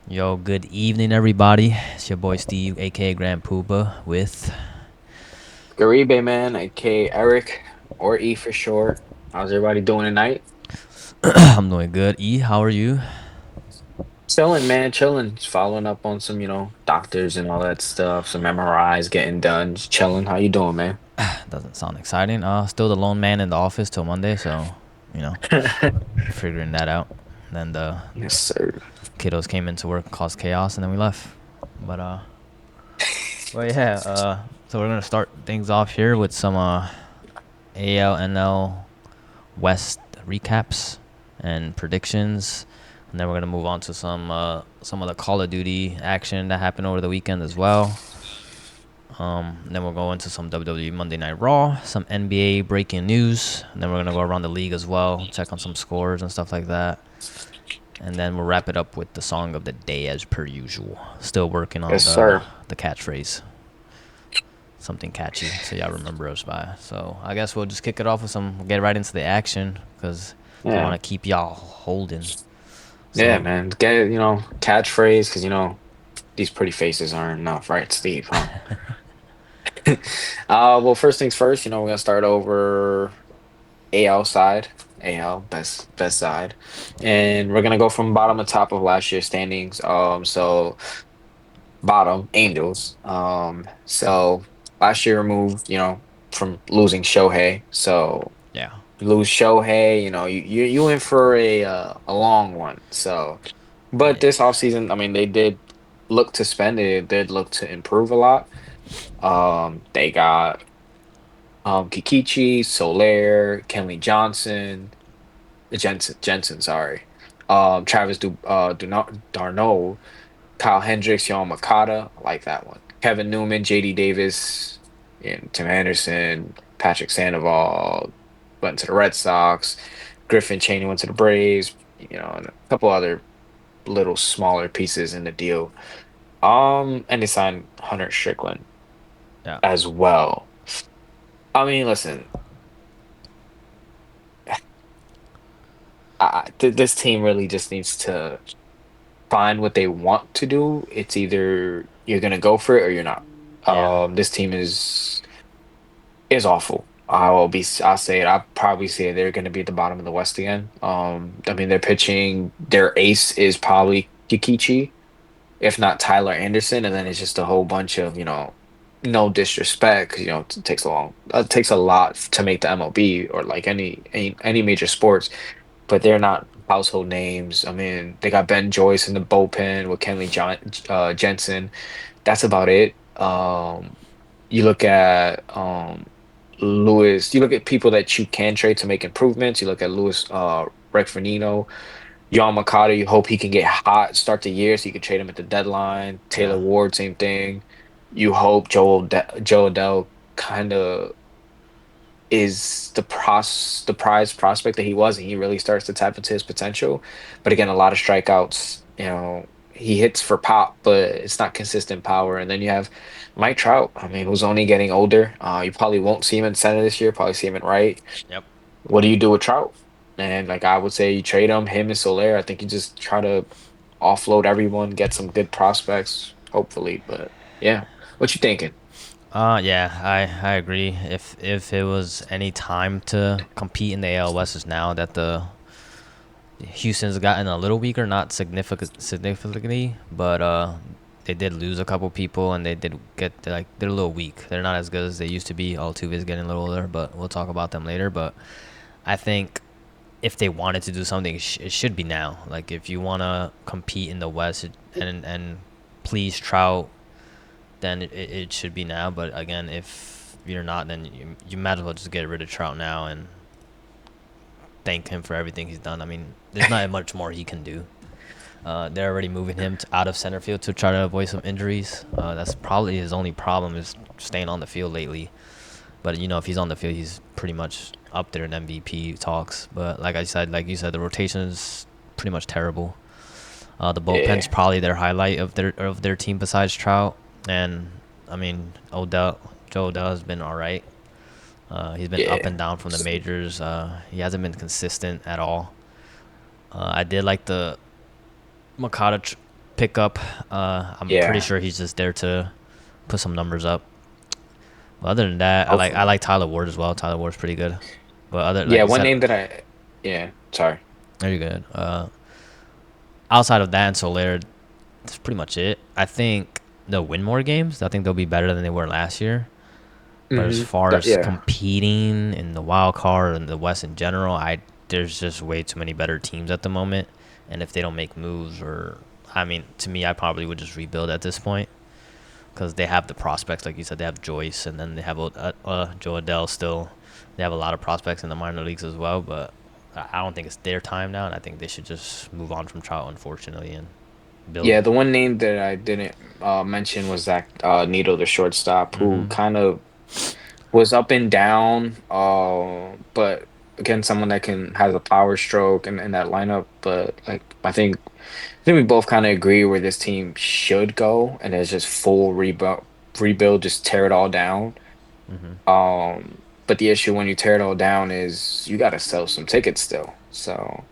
Yo, good evening, everybody. It's your boy Steve, aka Grand Pooba, with. Garibe, man, aka Eric, or E for short. How's everybody doing tonight? I'm doing good. E, how are you? Chilling, man, chilling. Just following up on some, doctors and all that stuff. Some MRIs getting done. Just chilling. How you doing, man? Doesn't sound exciting. Still the lone man in the office till Monday, so you know, figuring that out. Then the Yes, sir. kiddos came into work, caused chaos, and then we left. But well, yeah. So we're gonna start things off here with some AL, NL West recaps and predictions, and then we're gonna move on to some of the Call of Duty action that happened over the weekend as well. Then we'll go into some WWE Monday Night Raw, some NBA breaking news, and then we're gonna go around the league as well, check on some scores and stuff like that. And then we'll wrap it up with the song of the day as per usual. Still working on Yes, the sir. the catchphrase, something catchy, so y'all remember us by. So I guess we'll just kick it off with some. We'll get right into the action because don't Yeah. want to keep y'all holding. Yeah, So man. Get, catchphrase, because, these pretty faces aren't enough, right, Steve, huh? Well, first things first, we're gonna start over AL side. AL, best side. And we're gonna go from bottom to top of last year's standings. So bottom, Angels. So last year removed, from losing Shohei. So yeah, you lose Shohei, you in for a long one. So, but this yeah, offseason, I mean, they did look to spend it. They did look to improve a lot. They got Kikichi, Soler, Kenley Johnson, Jensen, sorry. Travis Darno, Kyle Hendricks, Yohan Makata. I like that one. Kevin Newman, JD Davis, and Tim Anderson, Patrick Sandoval went to the Red Sox. Griffin Chaney went to the Braves, and a couple other little smaller pieces in the deal. And they signed Hunter Strickland yeah, as well. I mean, listen, this team really just needs to find what they want to do. It's either you're gonna go for it or you're not. yeah, This team is awful. I'll say it. I'll probably say they're gonna be at the bottom of the West again. I mean, they're pitching. Their ace is probably Kikichi, if not Tyler Anderson, and then it's just a whole bunch of no disrespect, 'cause, it takes a lot to make the MLB or like any major sports, but they're not household names. I mean, they got Ben Joyce in the bullpen with Jensen. That's about it. You look at Lewis. You look at people that you can trade to make improvements. You look at Lewis Rekfanino, Yon Makata. You hope he can get hot, start the year, so you can trade him at the deadline. Taylor yeah, Ward, same thing. You hope Joe Adell kind of is the prize prospect that he was, and he really starts to tap into his potential. But again, a lot of strikeouts. He hits for pop, but it's not consistent power. And then you have Mike Trout. I mean, who's only getting older. You probably won't see him in center this year. Probably see him in right. yep. What do you do with Trout? And like I would say, you trade him and Soler. I think you just try to offload everyone, get some good prospects, hopefully. But yeah, what you thinking? Yeah, I agree. If it was any time to compete in the AL West is now that the Houston's gotten a little weaker, not significantly, but they did lose a couple people and they did get like they're a little weak. They're not as good as they used to be. Altuve is getting a little older, but we'll talk about them later. But I think if they wanted to do something, it should be now. Like if you want to compete in the West and please Trout, then it should be now. But again, if you're not, then you might as well just get rid of Trout now and thank him for everything he's done. I mean, there's not much more he can do. They're already moving him out of center field to try to avoid some injuries. That's probably his only problem is staying on the field lately. But if he's on the field, he's pretty much up there in MVP talks. But like you said, the rotation is pretty much terrible. The bullpen's Yeah, probably their highlight of their team besides Trout. And I mean, Joe Odell has been all right. He's been up yeah. and down from the majors. He hasn't been consistent at all. I did like Makata pickup. I'm pretty Yeah, sure he's just there to put some numbers up. But other than that, I hopefully. like Tyler Ward as well. Tyler Ward's pretty good. But other like Yeah, you one said, name that yeah, sorry. very good. Outside of that and Soler, that's pretty much it. I think they'll win more games. I think they'll be better than they were last year. But as far as Yeah. competing in the wild card and the West in general, I there's just way too many better teams at the moment. And if they don't make moves, or I mean, to me, I probably would just rebuild at this point because they have the prospects, like you said, they have Joyce, and then they have Joe Adele still. They have a lot of prospects in the minor leagues as well, but I don't think it's their time now, and I think they should just move on from Trout, unfortunately, and build. Yeah, the one name that I didn't mention was Zach Neto, the shortstop, who Mm-hmm. kind of was up and down. But again, someone that can has a power stroke in that lineup. But like I think we both kind of agree where this team should go, and it's just full rebuild, just tear it all down. Mm-hmm. But the issue when you tear it all down is you got to sell some tickets still. So,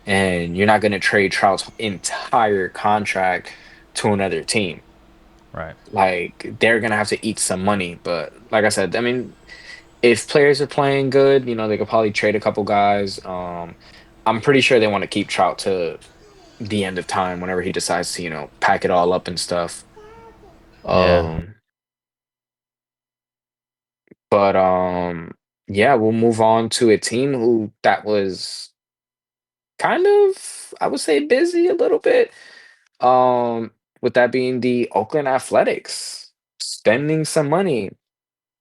and you're not going to trade Trout's entire contract to another team. Right. Like they're gonna have to eat some money. But like I said, I mean, if players are playing good, they could probably trade a couple guys. I'm pretty sure they want to keep Trout to the end of time whenever he decides to, pack it all up and stuff. Yeah. Um, but yeah, we'll move on to a team who that was kind of, I would say, busy a little bit. Um, with that being the Oakland Athletics, spending some money.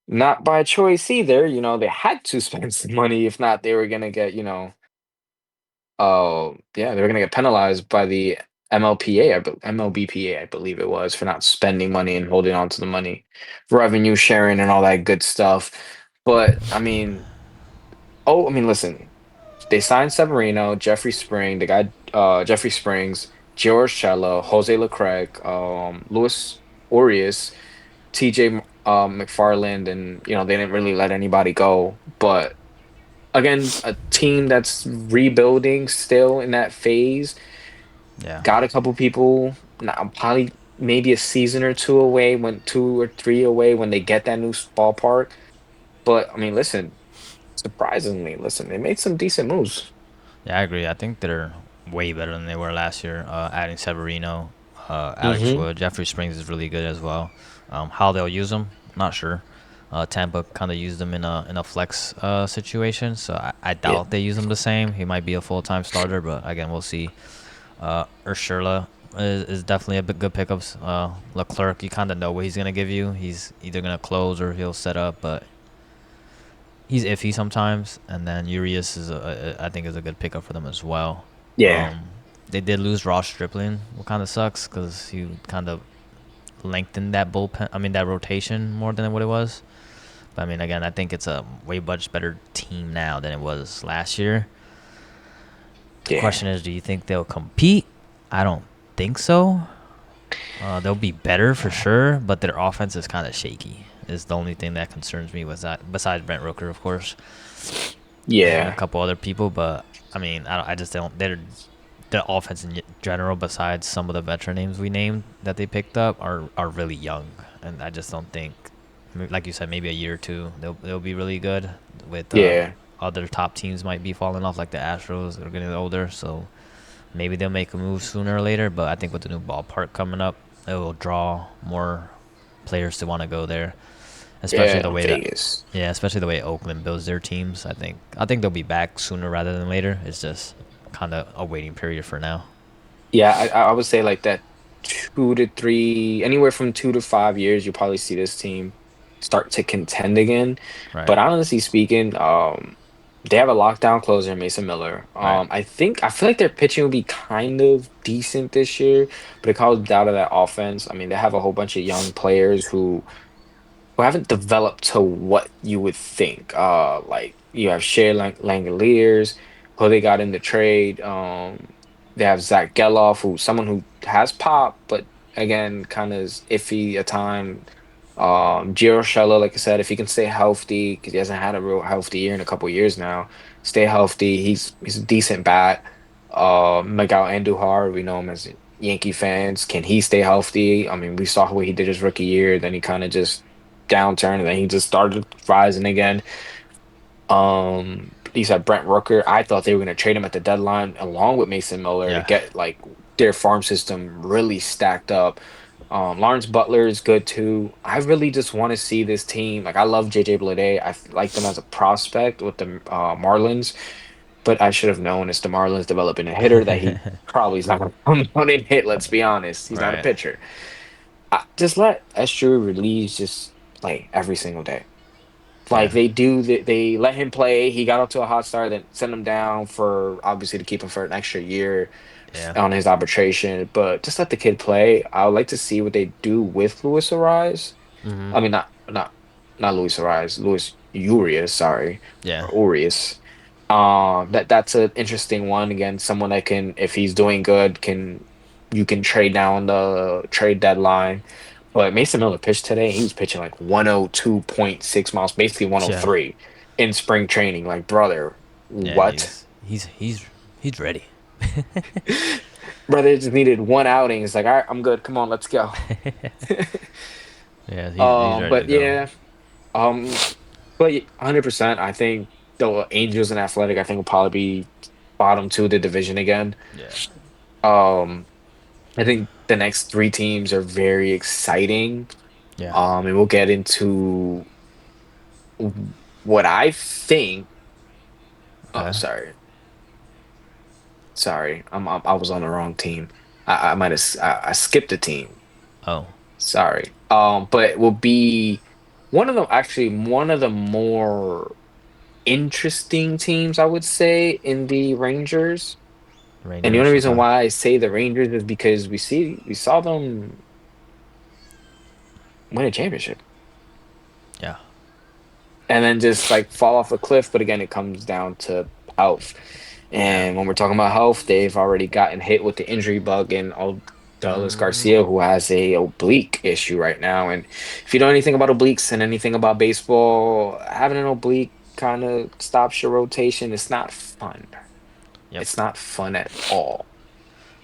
Not by choice either, they had to spend some money, if not, they were gonna get, yeah, they were gonna get penalized by the MLBPA, I believe it was, for not spending money and holding on to the money, revenue sharing and all that good stuff. But I mean, listen, they signed Severino, Jeffrey Spring, the guy, Jeffrey Springs, George Chella, Jose Leclerc, Luis Urias, TJ McFarland, and they didn't really let anybody go. But again, a team that's rebuilding still in that phase, Yeah. got a couple people now, probably maybe a season or two away, when 2 or 3 away when they get that new ballpark. But I mean, listen, surprisingly, listen, they made some decent moves. Yeah, I agree. I think they're way better than they were last year. Adding Severino, Alex Hmm. Wood, Jeffrey Springs is really good as well. How they'll use them, not sure. Tampa kind of used him in a flex situation, so I Yeah, doubt they use him the same. He might be a full time starter, but again, we'll see. Urshela is definitely a good pickup. Leclerc, you kind of know what he's gonna give you. He's either gonna close or he'll set up, but he's iffy sometimes. And then Urias I think is a good pickup for them as well. yeah, Um, they did lose Ross Stripling, what kind of sucks because he kind of lengthened that bullpen. I mean that rotation more than what it was. But I mean again, I think it's a way much better team now than it was last year. The yeah, question is, do you think they'll compete? I don't think so. They'll be better for sure, but their offense is kind of shaky. Is the only thing that concerns me was that besides Brent Rooker, of course, and a yeah, couple other people. But I mean, I just don't. They're the offense in general, besides some of the veteran names we named that they picked up, are really young, and I just don't think, like you said, maybe a year or two they'll be really good. With yeah. other top teams might be falling off, like the Astros. They're getting older, so maybe they'll make a move sooner or later. But I think with the new ballpark coming up, it will draw more players to want to go there, especially the Yeah, way that Vegas. yeah, especially the way Oakland builds their teams. I think they'll be back sooner rather than later. It's just kind of a waiting period for now. Yeah, I would say like that 2 to 3, anywhere from 2 to 5 years, you'll probably see this team start to contend again. Right, But honestly speaking, they have a lockdown closer in Mason Miller. right. I feel like their pitching will be kind of decent this year, but it comes down to that offense. I mean, they have a whole bunch of young players who haven't developed to what you would think. Like you have Shea Langoliers, who they got in the trade. They have Zach Geloff, who's someone who has pop, but again, kind of is iffy at time. Gio Urshela, like I said, if he can stay healthy, because he hasn't had a real healthy year in a couple years now, stay healthy. He's a decent bat. Miguel Andujar, we know him as Yankee fans. Can he stay healthy? I mean, we saw what he did his rookie year, then he kind of just downturned, and then he just started rising again. He said Brent Rooker. I thought they were going to trade him at the deadline along with Mason Miller to Yeah. get like their farm system really stacked up. Lawrence Butler is good too. I really just want to see this team. Like I love JJ Bleday. Like them as a prospect with the Marlins, but I should have known it's the Marlins developing a hitter that he probably is not going to come out and hit. Let's be honest, he's not a Right. pitcher. Just let Esther release just play every single day. Like Yeah. they do, they let him play. He got up to a hot start, then send him down for obviously to keep him for an extra year Yeah. on his arbitration. But just let the kid play. I would like to see what they do with Luis Arise. Mhm. I mean, not Luis Arise, Luis Urias, sorry, Yeah. or Urias. That's an interesting one. Again, someone that can, if he's doing good, can you can trade down the trade deadline. But Mason Miller pitched today. He was pitching like 102.6 miles, basically Yeah. 103 in spring training. Like, brother, Yeah. what? He's ready. Brother just needed one outing. It's like, all right, I'm good. Come on, let's go. Yeah. He's ready to But go. yeah, um, but 100%. I think the Angels and Athletic, I think will probably be bottom two of the division again. Yeah. Um, I think the next three teams are very exciting. Yeah. And we'll get into what I think. Oh, Okay. sorry. I was on the wrong team. I might have I skipped a team. Oh. Sorry. But it will be one of the more interesting teams, I would say, in the Rangers. And the only Rangers. reason Okay. why I say the Rangers is because we saw them win a championship Yeah. and then just like fall off a cliff. But again, it comes down to health. Yeah. And when we're talking about health, they've already gotten hit with the injury bug and Dallas Mm, Garcia, who has a oblique issue right now. And if you know anything about obliques and anything about baseball, having an oblique kind of stops your rotation. It's not fun. yep. It's not fun at all.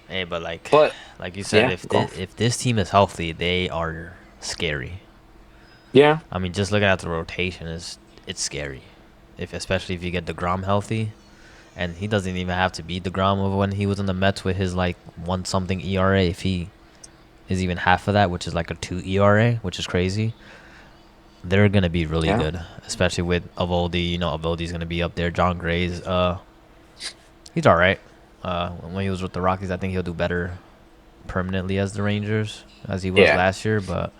Hey, but But like you said, yeah, go. if this team is healthy, they are scary. Yeah, I mean, just looking at the rotation is it's scary. If especially if you get Degrom healthy, and he doesn't even have to be Degrom of when he was in the Mets with his like one something ERA. If he is even half of that, which is like a 2 ERA, which is crazy, they're gonna be really yeah, good. Especially with Avoldi, Avoldi's gonna be up there. John Gray's, he's all right. When he was with the Rockies, I think he'll do better permanently as the Rangers as he was yeah, last year. But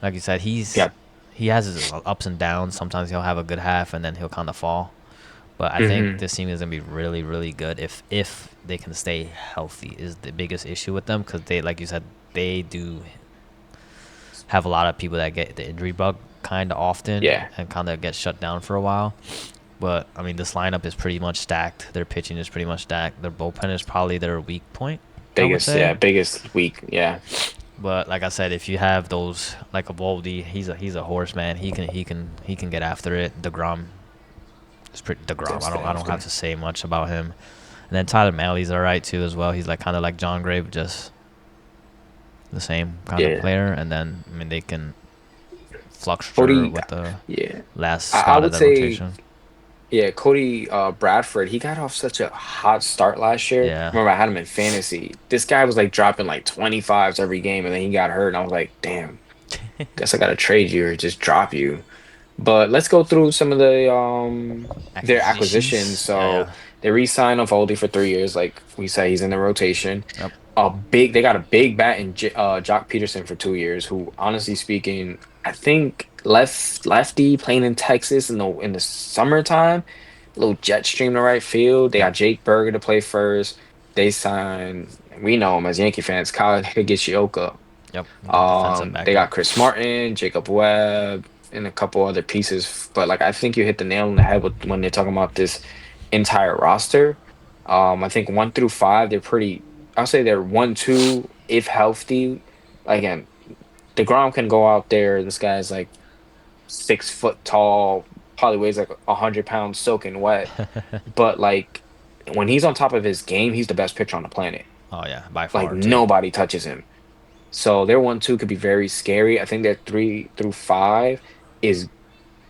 like you said, yeah. he has his ups and downs. Sometimes he'll have a good half and then he'll kind of fall. But I think Hmm. this team is gonna be really, really good if they can stay healthy. Is the biggest issue with them because they, like you said, they do have a lot of people that get the injury bug kind of often Yeah, and kind of get shut down for a while. But I mean, this lineup is pretty much stacked. Their pitching is pretty much stacked. Their bullpen is probably their weak point, I would say. biggest week. Yeah, But like I said, if you have those like a Voldy, he's a horseman. He can get after it. Degrom is pretty Degrom. just I don't have after. to say much about him. And then Tyler Malley's alright too as well. He's like kind of like John Gray, but just the same kind of Yeah, player. And then I mean they can fluctuate Cody. with the Yeah, last I spot of would the say. rotation. Yeah, Cody Bradford, he got off such a hot start last year. Yeah. Remember, I had him in fantasy. This guy was like dropping like 25s every game, and then he got hurt, and I was like, damn, guess I gotta trade you or just drop you. But let's go through some of their acquisitions. Acquisitions. Yeah, So yeah. they re-signed Ovaldi for 3 years, like we said, he's in the rotation. Yep. They got a big bat in Jock Peterson for 2 years, who honestly speaking, I think lefty playing in Texas in the summertime, little jet stream to right field. They Yep. got Jake Berger to play first. They signed, we know him as Yankee fans, Kyle Higashioka. Yep. The defensive They backup. got Chris Martin, Jacob Webb, and a couple other pieces. But like I think you hit the nail on the head with when they're talking about this entire roster. I think 1 through 5, they're pretty. I'll say they're 1, 2 if healthy. Again, DeGrom can go out there. This guy's like 6 foot tall, probably weighs like 100 pounds soaking wet. But like when he's on top of his game, he's the best pitcher on the planet. Oh yeah, by Like far too. nobody touches him. So their 1-2 could be very scary. I think their 3 through 5 is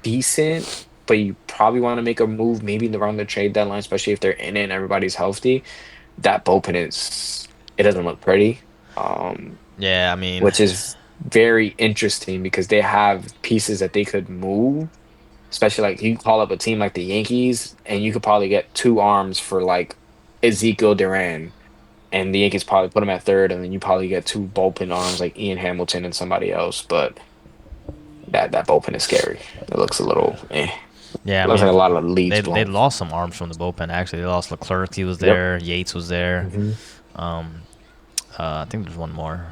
decent, but you probably want to make a move maybe around the trade deadline, especially if they're in it and everybody's healthy. That bullpen it doesn't look pretty. Yeah, I mean, Which is very interesting because they have pieces that they could move, especially like you call up a team like the Yankees and you could probably get 2 arms for like Ezekiel Duran, and the Yankees probably put him at third, and then you probably get 2 bullpen arms like Ian Hamilton and somebody else. But that bullpen is scary. It looks a little yeah, I looks like mean, a lot of leads they blown. lost some arms from the bullpen. Actually, they lost Leclerc. He was Yep. there. Yates was there. Hmm. Um, I think there's one more.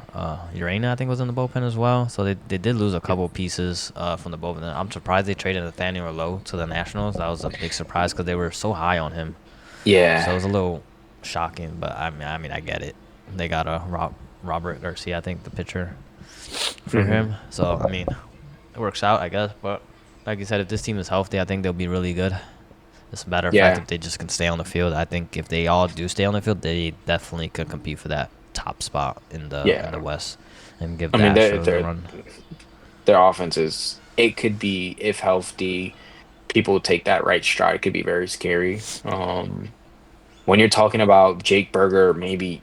Urena, I think, was in the bullpen as well. So they did lose a Yep. couple pieces from the bullpen. I'm surprised they traded Nathaniel Lowe to the Nationals. That was a big surprise because they were so high on him. So it Yeah. was a little shocking, but I get it. They got a Robert Garcia, I think, the pitcher for Hmm. him. So I mean, it works out, I guess. But like you said, if this team is healthy, I think they'll be really good. It's a matter of fact Yeah. if they just can stay on the field. I think if they all do stay on the field, they definitely could compete for that top spot in the Yeah. West and give I the mean, Astros a run. their offense is, it could be, if healthy, people take that right stride. It could be very scary. When you're talking about Jake Berger, maybe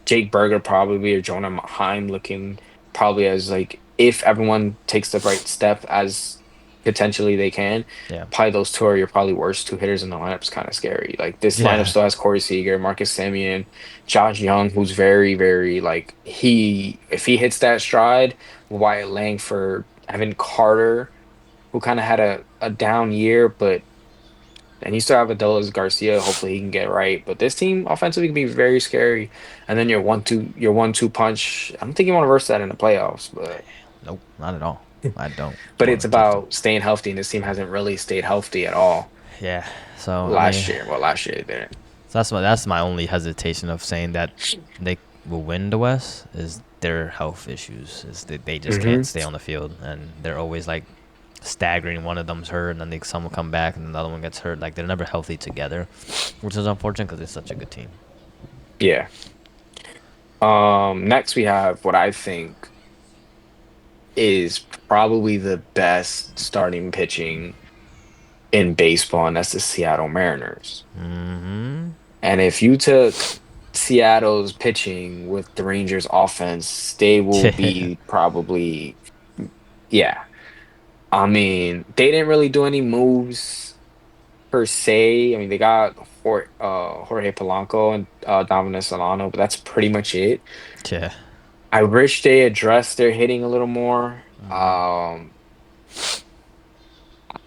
Jake Berger probably, or Jonah Heim looking probably as like, if everyone takes the right step as potentially they can, Yeah. probably those 2 are your probably worst 2 hitters in the lineup. Is kind of scary. Like this lineup Yeah. still has Corey Seager, Marcus Semien, Josh Young, who's very, very like, if he hits that stride, Wyatt Langford, Evan Carter, who kind of had a down year, but and you still have Adolis Garcia. Hopefully he can get right. But this team offensively can be very scary. And then your 1-2 punch. I don't think you want to verse that in the playoffs, Nope, not at all. I don't but want it's to touch them. about staying healthy, and this team hasn't really stayed healthy at all Yeah. So I mean, last year. Well, last year they didn't. so that's my only hesitation of saying that they will win the West is their health issues. Is they just can't Hmm. stay on the field and they're always like staggering. One of them's hurt and then some will come back and the other one gets hurt. Like they're never healthy together, which is unfortunate because it's such a good team. Yeah. Next we have what I think is probably the best starting pitching in baseball, and that's the Seattle Mariners. Mm-hmm. And if you took Seattle's pitching with the Rangers offense, they will Yeah. be probably, yeah. I mean, they didn't really do any moves per se. I mean, they got Jorge Polanco and Dominic Solano, but that's pretty much it. Yeah. I wish they addressed their hitting a little more. Mm-hmm.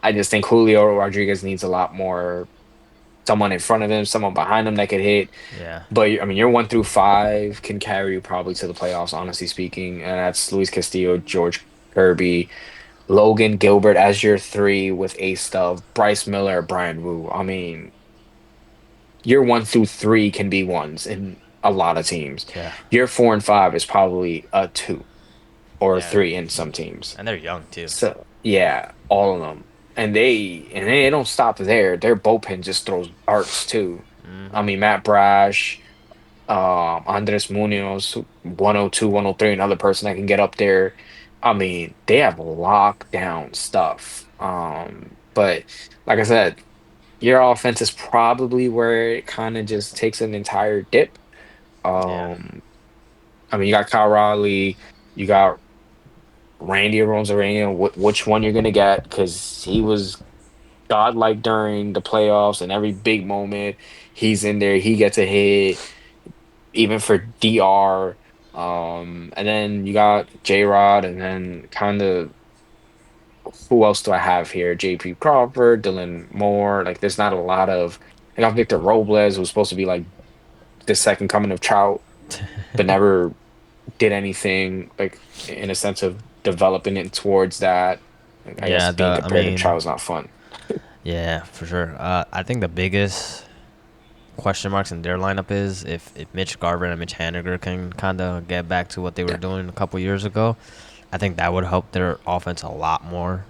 I just think Julio Rodriguez needs a lot more, someone in front of him, someone behind him that could hit. Yeah. But I mean, your 1 through 5 can carry you probably to the playoffs, honestly speaking. And that's Luis Castillo, George Kirby, Logan Gilbert as your 3 with Ace Stuff, Bryce Miller, Brian Wu. I mean, your 1 through 3 can be ones in a lot of teams. Yeah. Your 4 and 5 is probably a 2 or a Yeah. 3 in some teams. And they're young too. So yeah, all of them. And they don't stop there. Their bullpen just throws darts too. I Mm-hmm. mean, Matt Brash, Andres Munoz, 102, 103, another person that can get up there. I mean, they have lockdown stuff. But like I said, your offense is probably where it kind of just takes an entire dip. Yeah. Um, I mean, you got Kyle Raleigh, you got Randy Arozarena, which one you're gonna get? Because he was godlike during the playoffs and every big moment he's in there, he gets a hit, even for DR. And then you got J Rod, and then kind of, who else do I have here? JP Crawford, Dylan Moore. Like, there's not a lot of. I got Victor Robles, who's supposed to be like the second coming of Trout, but never did anything like in a sense of developing it towards that. Like, I guess Yeah. being I compared to mean, Trout is not fun. yeah, for sure. I think the biggest question marks in their lineup is if Mitch Garver and Mitch Haniger can kind of get back to what they were Yeah. doing a couple years ago. I think that would help their offense a lot more.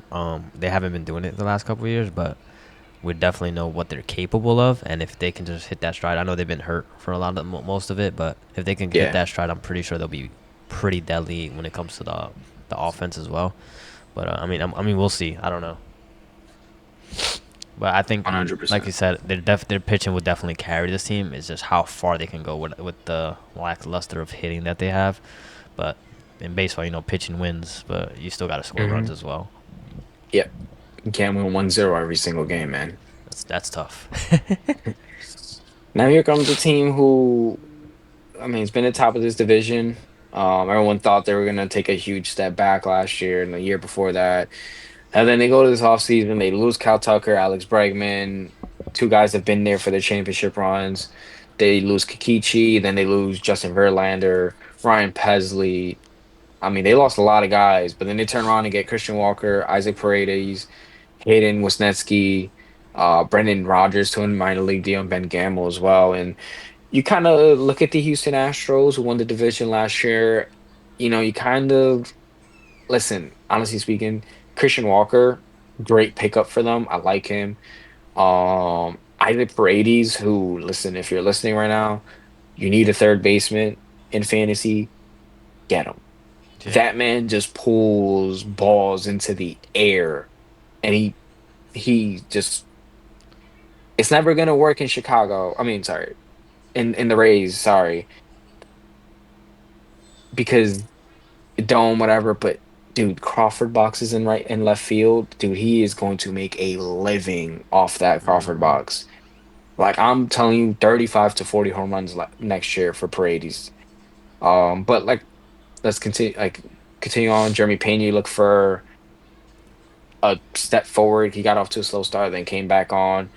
They haven't been doing it the last couple years, but we definitely know what they're capable of, and if they can just hit that stride. I know they've been hurt for a lot of most of it, but if they can hit Yeah, that stride, I'm pretty sure they'll be pretty deadly when it comes to the offense as well. But I mean, we'll see. I don't know. But I think, 100%. like you said, their pitching would definitely carry this team. It's just how far they can go with the lackluster of hitting that they have. But in baseball, pitching wins, but you still got to score runs Hmm. as well. Yep. You can't win 1-0 every single game, man. That's tough. Now here comes a team who, I mean, it's been at the top of this division. Everyone thought they were gonna take a huge step back last year and the year before that. And then they go to this offseason, they lose Cal Tucker, Alex Bregman, two guys have been there for their championship runs. They lose Kikichi, then they lose Justin Verlander, Ryan Pesley. I mean, they lost a lot of guys, but then they turn around and get Christian Walker, Isaac Paredes, Hayden Wesneski, Brendan Rodgers to a minor league deal, and Ben Gamble as well. And you kind of look at the Houston Astros, who won the division last year. You kind of listen, honestly speaking, Christian Walker, great pickup for them. I like him. Isaac Paredes, who, listen, if you're listening right now, you need a third baseman in fantasy, get him. Yeah. That man just pulls balls into the air, and he just it's never gonna work in Chicago. I mean, sorry, in the Rays, sorry, because dome, whatever. But dude, Crawford boxes in right and left field. Dude, he is going to make a living off that Crawford Hmm. box. Like I'm telling you, 35 to 40 home runs next year for Paredes. But like let's continue on. Jeremy Pena, you look for a step forward. He got off to a slow start, then came back on.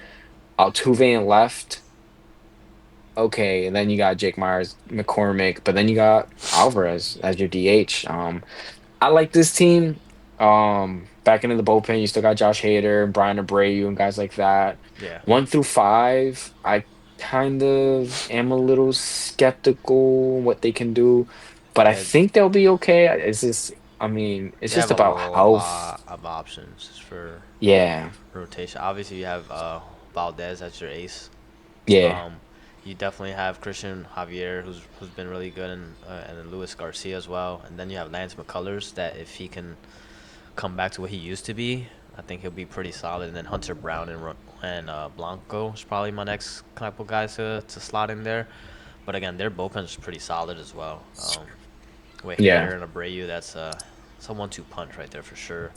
Altuve and left. Okay, and then you got Jake Myers, McCormick, but then you got Alvarez as your DH. I like this team. Back into the bullpen, you still got Josh Hader, Brian Abreu, and guys like that. Yeah. 1 through 5, I kind of am a little skeptical what they can do, but I Yeah. think they'll be okay. I mean, it's They just have a about health. lot of options for Yeah, rotation. Obviously, you have Valdez as your ace. yeah, Um, you definitely have Christian Javier, who's been really good, and then Luis Garcia as well. And then you have Lance McCullers, that if he can come back to what he used to be, I think he'll be pretty solid. And then Hunter Brown and Blanco is probably my next couple guys to slot in there. But again, their bullpen's pretty solid as well. With yeah, Hader and Abreu, it's a 1-2 punch right there for sure.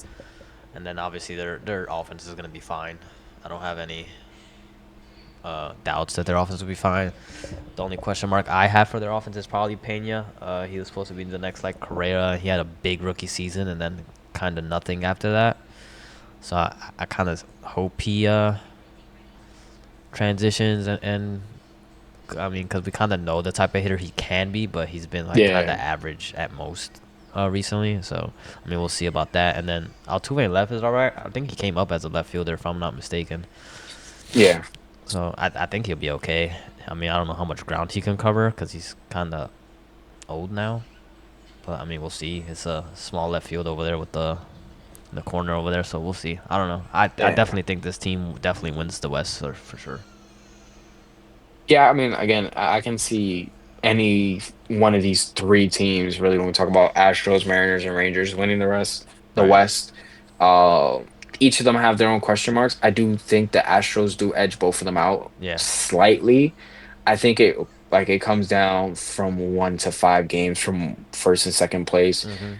And then obviously their offense is gonna be fine. I don't have any doubts that their offense will be fine. The only question mark I have for their offense is probably Pena. He was supposed to be the next like Correa. He had a big rookie season and then kind of nothing after that. So I kind of hope he transitions and I mean, because we kind of know the type of hitter he can be, but he's been like kind of yeah, average at most recently. So I mean, we'll see about that. And then Altuve left is all right. I think he came up as a left fielder if I'm not mistaken. yeah. So I think he'll be okay. I mean, I don't know how much ground he can cover because he's kind of old now. But I mean, we'll see. It's a small left field over there with the corner over there, so we'll see. I don't know. I Yeah. definitely think this team definitely wins the West for sure. Yeah, I mean, again, I can see any one of these three teams really when we talk about Astros, Mariners, and Rangers winning the Right. West. Uh, each of them have their own question marks. I do think the Astros do edge both of them out Yeah. slightly. I think it comes down from 1 to 5 games from first and second place. Mhm.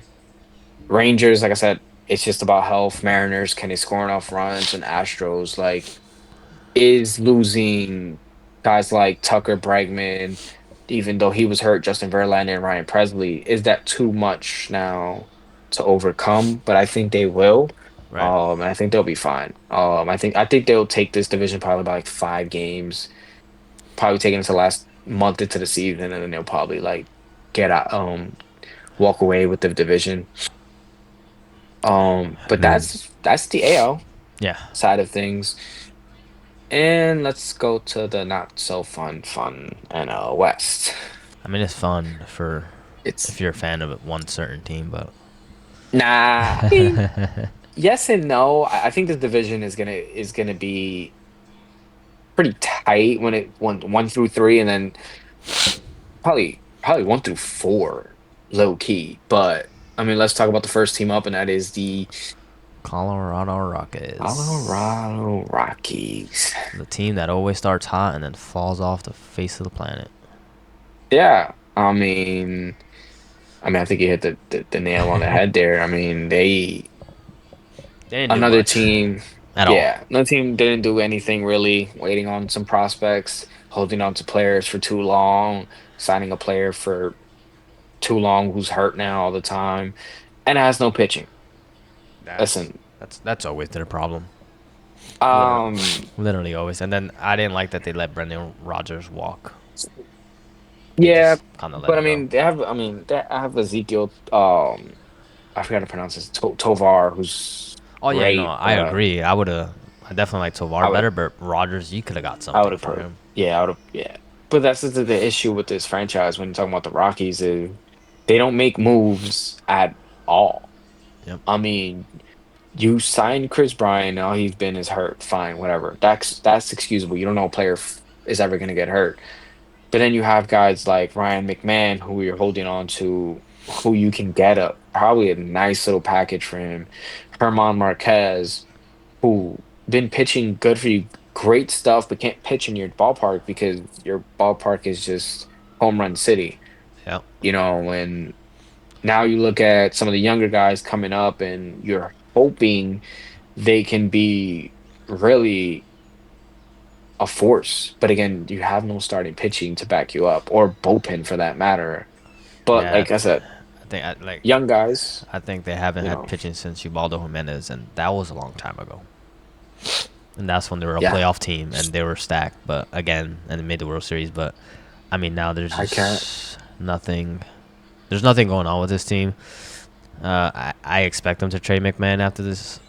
Rangers, like I said, it's just about health. Mariners, can they score enough runs? And Astros, like is losing guys like Tucker Bregman, even though he was hurt, Justin Verlander and Ryan Presley, is that too much now to overcome? But I think they will. Right. And I think they'll be fine. I think they'll take this division probably by like 5 games, probably taking us the last month into the season, and then they'll probably like get out, walk away with the division. But that's the AL Yeah. side of things. And let's go to the not so fun NL West. I mean, it's fun for if It's you're a fan of one certain team, but nah. I mean, yes and no. I think this division is gonna be. pretty tight when it went 1 through 3, and then probably 1 through 4, low key. But I mean, let's talk about the first team up, and that is the Colorado Rockets. Colorado Rockies. The team that always starts hot and then falls off the face of the planet. Yeah, I think you hit the nail on the head there. I mean, They didn't do another much team, at all. yeah, another team didn't do anything really, waiting on some prospects, holding on to players for too long, signing a player for too long who's hurt now all the time, and has no pitching. That's Listen, that's always their problem. Literally, um, literally always. And then I didn't like that they let Brendan Rodgers walk. They yeah, just kind of let but him go. they have Ezekiel, I forgot to pronounce this, Tovar, who's Oh yeah, no, great, I but agree. I definitely like Tovar I would better, but Rodgers, you could have got I would something have for put, him. yeah, I would have, yeah. But that's the issue with this franchise when you're talking about the Rockies is they don't make moves at all. Yep. I mean, you signed Chris Bryant, now he's been is hurt, fine, whatever. That's excusable. You don't know a player is ever going to get hurt. But then you have guys like Ryan McMahon who you're holding on to, who you can get probably a nice little package for him. Herman Marquez, who been pitching good for you, great stuff, but can't pitch in your ballpark because your ballpark is just home run city. Yep. And now you look at some of the younger guys coming up, and you're hoping they can be really a force. But again, you have no starting pitching to back you up, or bullpen for that matter. But Yeah, like I said, like young guys, I think they haven't you had know, pitching since Ubaldo Jimenez, and that was a long time ago. And that's when they were a yeah, playoff team and they were stacked. But again, and they made the World Series. But I mean, now there's I can't. just nothing. There's nothing going on with this team. I expect them to trade McMahon after this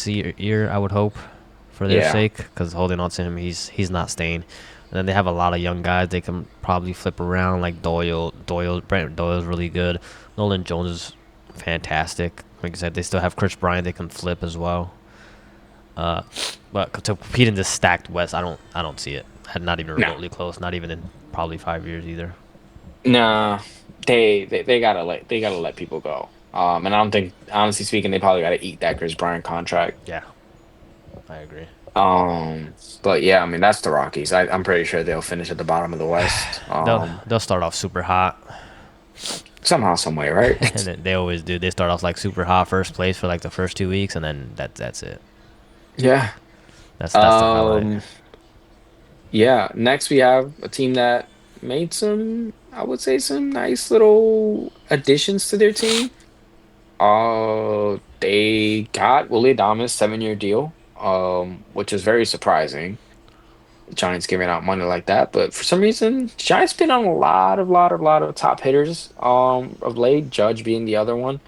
year. I would hope, for their Yeah, sake, because holding on to him, he's not staying. And then they have a lot of young guys they can probably flip around, like Brent Doyle's really good. Nolan Jones is fantastic. Like I said, they still have Chris Bryant they can flip as well. Uh, but to compete in this stacked West, I don't see it. Not even no, remotely close. Not even in probably 5 years either. nah. They gotta let people go. And I don't think, honestly speaking, they probably gotta eat that Chris Bryant contract. Yeah, I agree. Um, but yeah, I mean that's the Rockies. I'm pretty sure they'll finish at the bottom of the West. They'll start off super hot, Somehow, some way, right? and then they always do. They start off like super hot first place for like the first 2 weeks, and then that's it. Yeah. That's the highlight. Um, yeah. Next, we have a team that made some, I would say, some nice little additions to their team. They got Willie Adames 7-year deal, which is very surprising. Giants giving out money like that, but for some reason, Giants been on a lot of top hitters of late. Judge being the other one.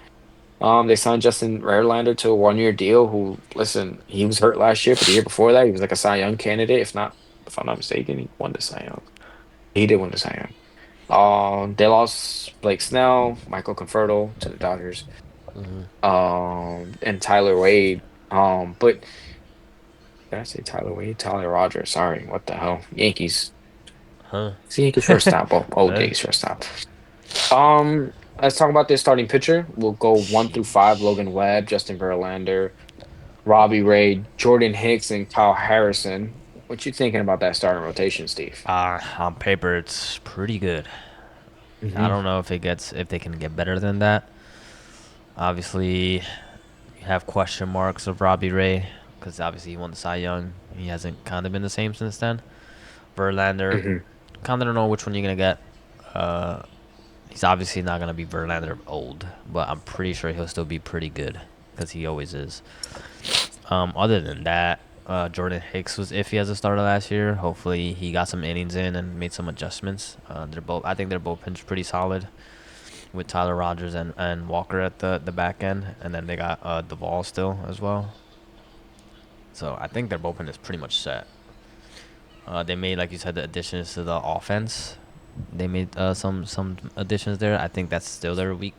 They signed Justin Verlander to a 1-year deal. Who, listen, he was hurt last year, but the year before that, he was like a Cy Young candidate. If I'm not mistaken, he won the Cy Young. He did win the Cy Young. They lost Blake Snell, Michael Conforto to the Dodgers, and Tyler Wade. But did I say Tyler Wade? Tyler Rogers. Sorry, what the hell? Yankees. Huh? It's the Yankees shortstop. Oh, Huh? Yankees shortstop. Let's talk about this starting pitcher. We'll go 1 through 5. Logan Webb, Justin Verlander, Robbie Ray, Jordan Hicks, and Kyle Harrison. What you thinking about that starting rotation, Steve? On paper, it's pretty good. I Hmm. don't know if they can get better than that. Obviously, you have question marks of Robbie Ray because obviously he won the Cy Young. He hasn't kind of been the same since then. Verlander, Hmm. kind of don't know which one you're gonna get. Uh, he's obviously not gonna be Verlander old, but I'm pretty sure he'll still be pretty good because he always is. Other than that, Jordan Hicks was iffy as a starter last year. Hopefully, he got some innings in and made some adjustments. I think their bullpen's pretty solid with Tyler Rogers and Walker at the back end, and then they got Duvall still as well. So I think their bullpen is pretty much set. They made, like you said, the additions to the offense. They made some additions there. I think that's still their weak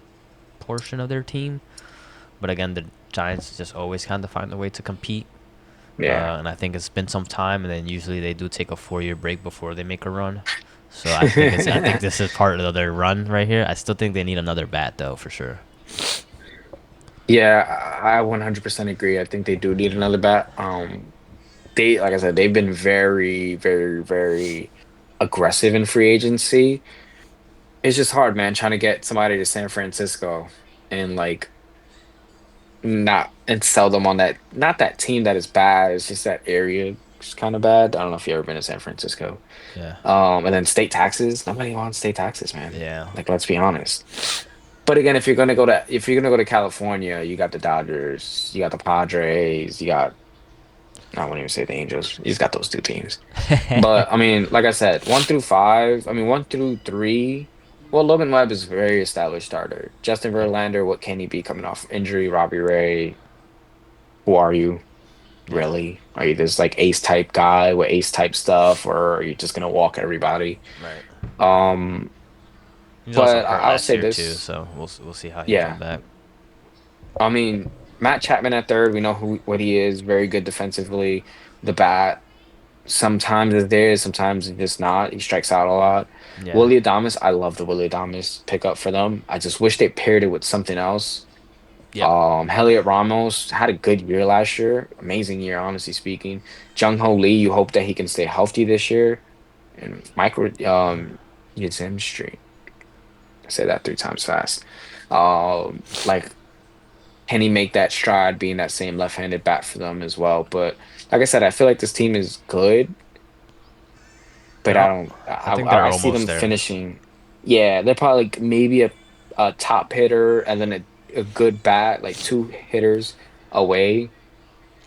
portion of their team. But again, the Giants just always kind of find a way to compete. Yeah. And I think it's been some time, and then usually they do take a 4-year break before they make a run. So I think this is part of their run right here. I still think they need another bat though, for sure. Yeah, I 100% agree. I think they do need another bat. They, like I said, they've been very, very, very aggressive in free agency. It's just hard, man, trying to get somebody to San Francisco and like not and sell them on that, not that team that is bad. It's just that area is kind of bad. I don't know if you've ever been to San Francisco. Yeah. And then state taxes. Nobody wants state taxes, man. Yeah. Like, let's be honest. But again, if you're gonna go to California, you got the Dodgers, you got the Padres, you got I wouldn't even say the Angels. You just got those two teams. But I mean, like I said, 1 through 5. I mean, 1 through 3. Well, Logan Webb is a very established starter. Justin Yeah. Verlander, what can he be coming off injury? Robbie Ray, who are you Yeah. really? Are you this like ace type guy with ace type stuff, or are you just gonna walk everybody? Right. Um, He's also but hurt I'll last say year too, this, so we'll see how he comes yeah. back. I mean, Matt Chapman at third, we know who what he is. Very good defensively. The bat sometimes is there, sometimes it's just not. He strikes out a lot. Yeah. Willie Adames, I love the Willie Adames pickup for them. I just wish they paired it with something else. Yep. Heliot Ramos had a good year last year, amazing year, honestly speaking. Jung Ho Lee, you hope that he can stay healthy this year. And Michael Yzemstri, I say that 3 times fast. Like, can he make that stride being that same left-handed bat for them as well? But like I said, I feel like this team is good, but They're I all, don't. I think they're I see almost them there. finishing. Yeah, they're probably like maybe a top hitter and then a good bat, like two hitters away.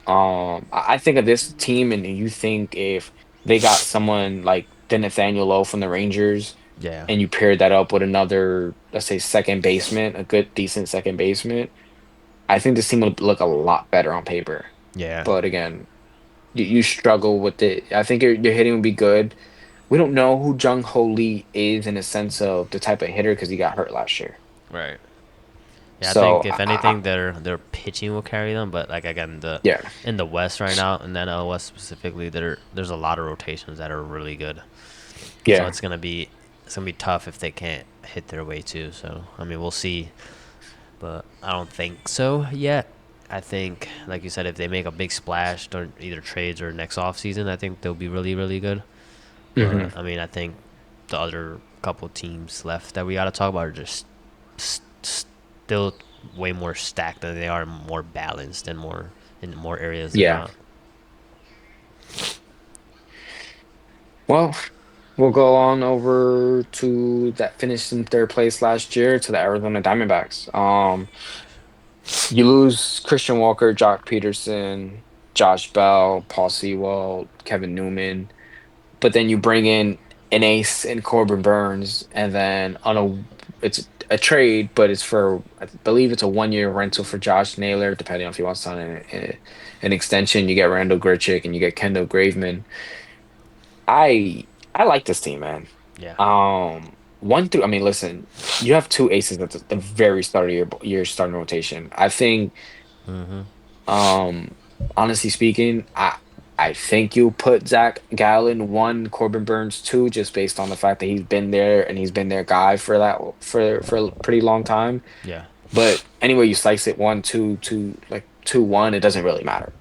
I think of this team, and you think if they got someone like the Nathaniel Lowe from the Rangers, Yeah. and you paired that up with another, let's say, second baseman, a good, decent second baseman, I think this team would look a lot better on paper. Yeah. But again, you struggle with it. I think your hitting would be good. We don't know who Jung Ho Lee is in a sense of the type of hitter because he got hurt last year. Right. Yeah, I So think if anything, their pitching will carry them. But like again, the yeah, in the West right now, in the NL West specifically, there's a lot of rotations that are really good. So yeah, it's gonna be tough if they can't hit their way too. So I mean, we'll see. But I don't think so yet. I think, like you said, if they make a big splash during either trades or next off season, I think they'll be really, really good. hmm But I mean, I think the other couple teams left that we got to talk about are just still way more stacked than they are, more balanced and more in more areas than yeah. not. Well, we'll go on over to that finished in third place last year to the Arizona Diamondbacks. You lose Christian Walker, Jock Peterson, Josh Bell, Paul Sewell, Kevin Newman. But then you bring in an ace in Corbin Burns, and then on it's a trade, but it's for I believe it's a 1 year rental for Josh Naylor, depending on if he wants to sign an extension. You get Randall Grichuk and you get Kendall Graveman. I like this team, man. Yeah. 1 through. I mean, listen, you have two aces at the very start of your starting rotation. I think, Mhm. um, honestly speaking, I think you put Zach Gallen one, Corbin Burns two, just based on the fact that he's been there and he's been their guy for for a pretty long time. Yeah. But anyway, you slice it 1, 2, 2, like 2-1, it doesn't really matter.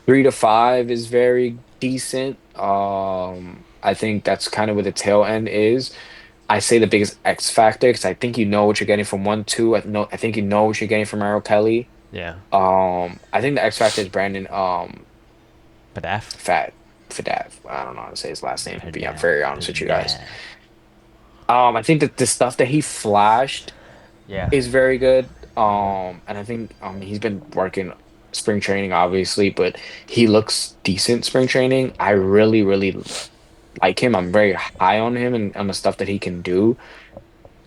3 to 5 is very decent. I think that's kind of where the tail end is. I say the biggest X factor because I think you know what you're getting from 1, 2. I think you know what you're getting from Errol Kelly. Yeah. I think the X factor is Brandon Padaf. Fat Fadav. I don't know how to say his last name, to be I'm Padaf. very honest with you guys. Padaf. I think that the stuff that he flashed Yeah. is very good. Mhm. And I think he's been working spring training, obviously, but he looks decent spring training. I really, really like him. I'm very high on him and on the stuff that he can do.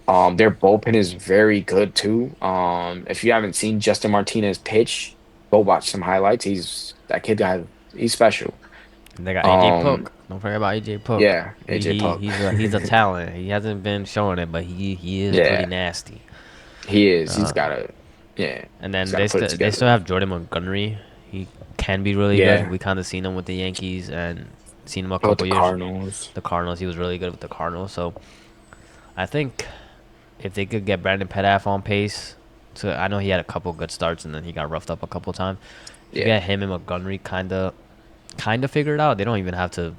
Their bullpen is very good too. If you haven't seen Justin Martinez pitch, go watch some highlights. That kid guy, he's special. And they got AJ Um, Polk. Don't forget about AJ Polk. yeah, He, AJ he Puck. he's a talent. He hasn't been showing it, but he is pretty Yeah, nasty. he is. Uh, Yeah, and he's then got to put it they together. still have Jordan Montgomery. He can be really good. Yeah. We kind of seen him with the Yankees and seen him a With the couple years. Cardinals. The Cardinals, he was really good with the Cardinals. So I think if they could get Brandon Petaf on pace, so I know he had a couple good starts and then he got roughed up a couple times. If you Yeah. get him and Montgomery kind of figured out, they don't even have to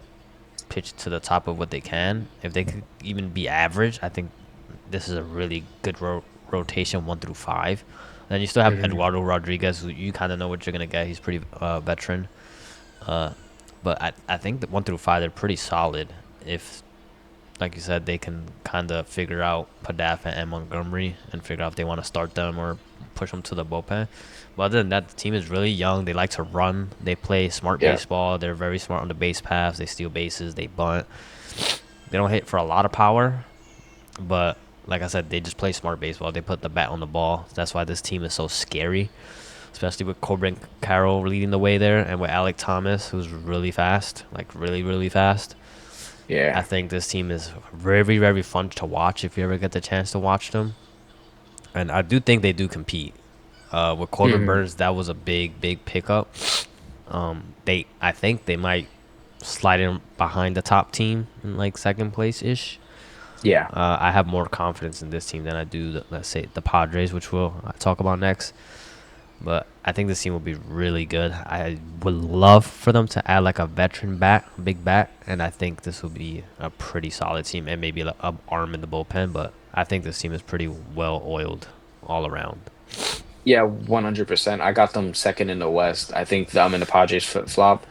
pitch to the top of what they can. If they could even be average, I think this is a really good rotation 1 through 5. Then you still have Hmm. Eduardo Rodriguez, who you kind of know what you're gonna get. He's pretty veteran. Uh, but I think that 1 through 5 they're pretty solid. If, like you said, they can kind of figure out Padafa and Montgomery and figure out if they want to start them or push them to the bullpen. But other than that, the team is really young. They like to run. They play smart Yeah. baseball. They're very smart on the base paths. They steal bases. They bunt. They don't hit for a lot of power, but like I said, they just play smart baseball. They put the bat on the ball. That's why this team is so scary, especially with Corbin Carroll leading the way there and with Alec Thomas, who's really fast, like really, really fast. I Yeah. think this team is very, very fun to watch if you ever get the chance to watch them. And I do think they do compete. With Corbin Hmm. Burns, that was a big, big pickup. I think they might slide in behind the top team in like second place ish. Yeah. I have more confidence in this team than I do, let's say, the Padres, which we'll talk about next. But I think this team will be really good. I would love for them to add like a veteran bat, big bat, and I think this will be a pretty solid team and maybe like a arm in the bullpen. But I think this team is pretty well oiled all around. Yeah, 100%. I got them second in the West. I think them and the Padres flip flop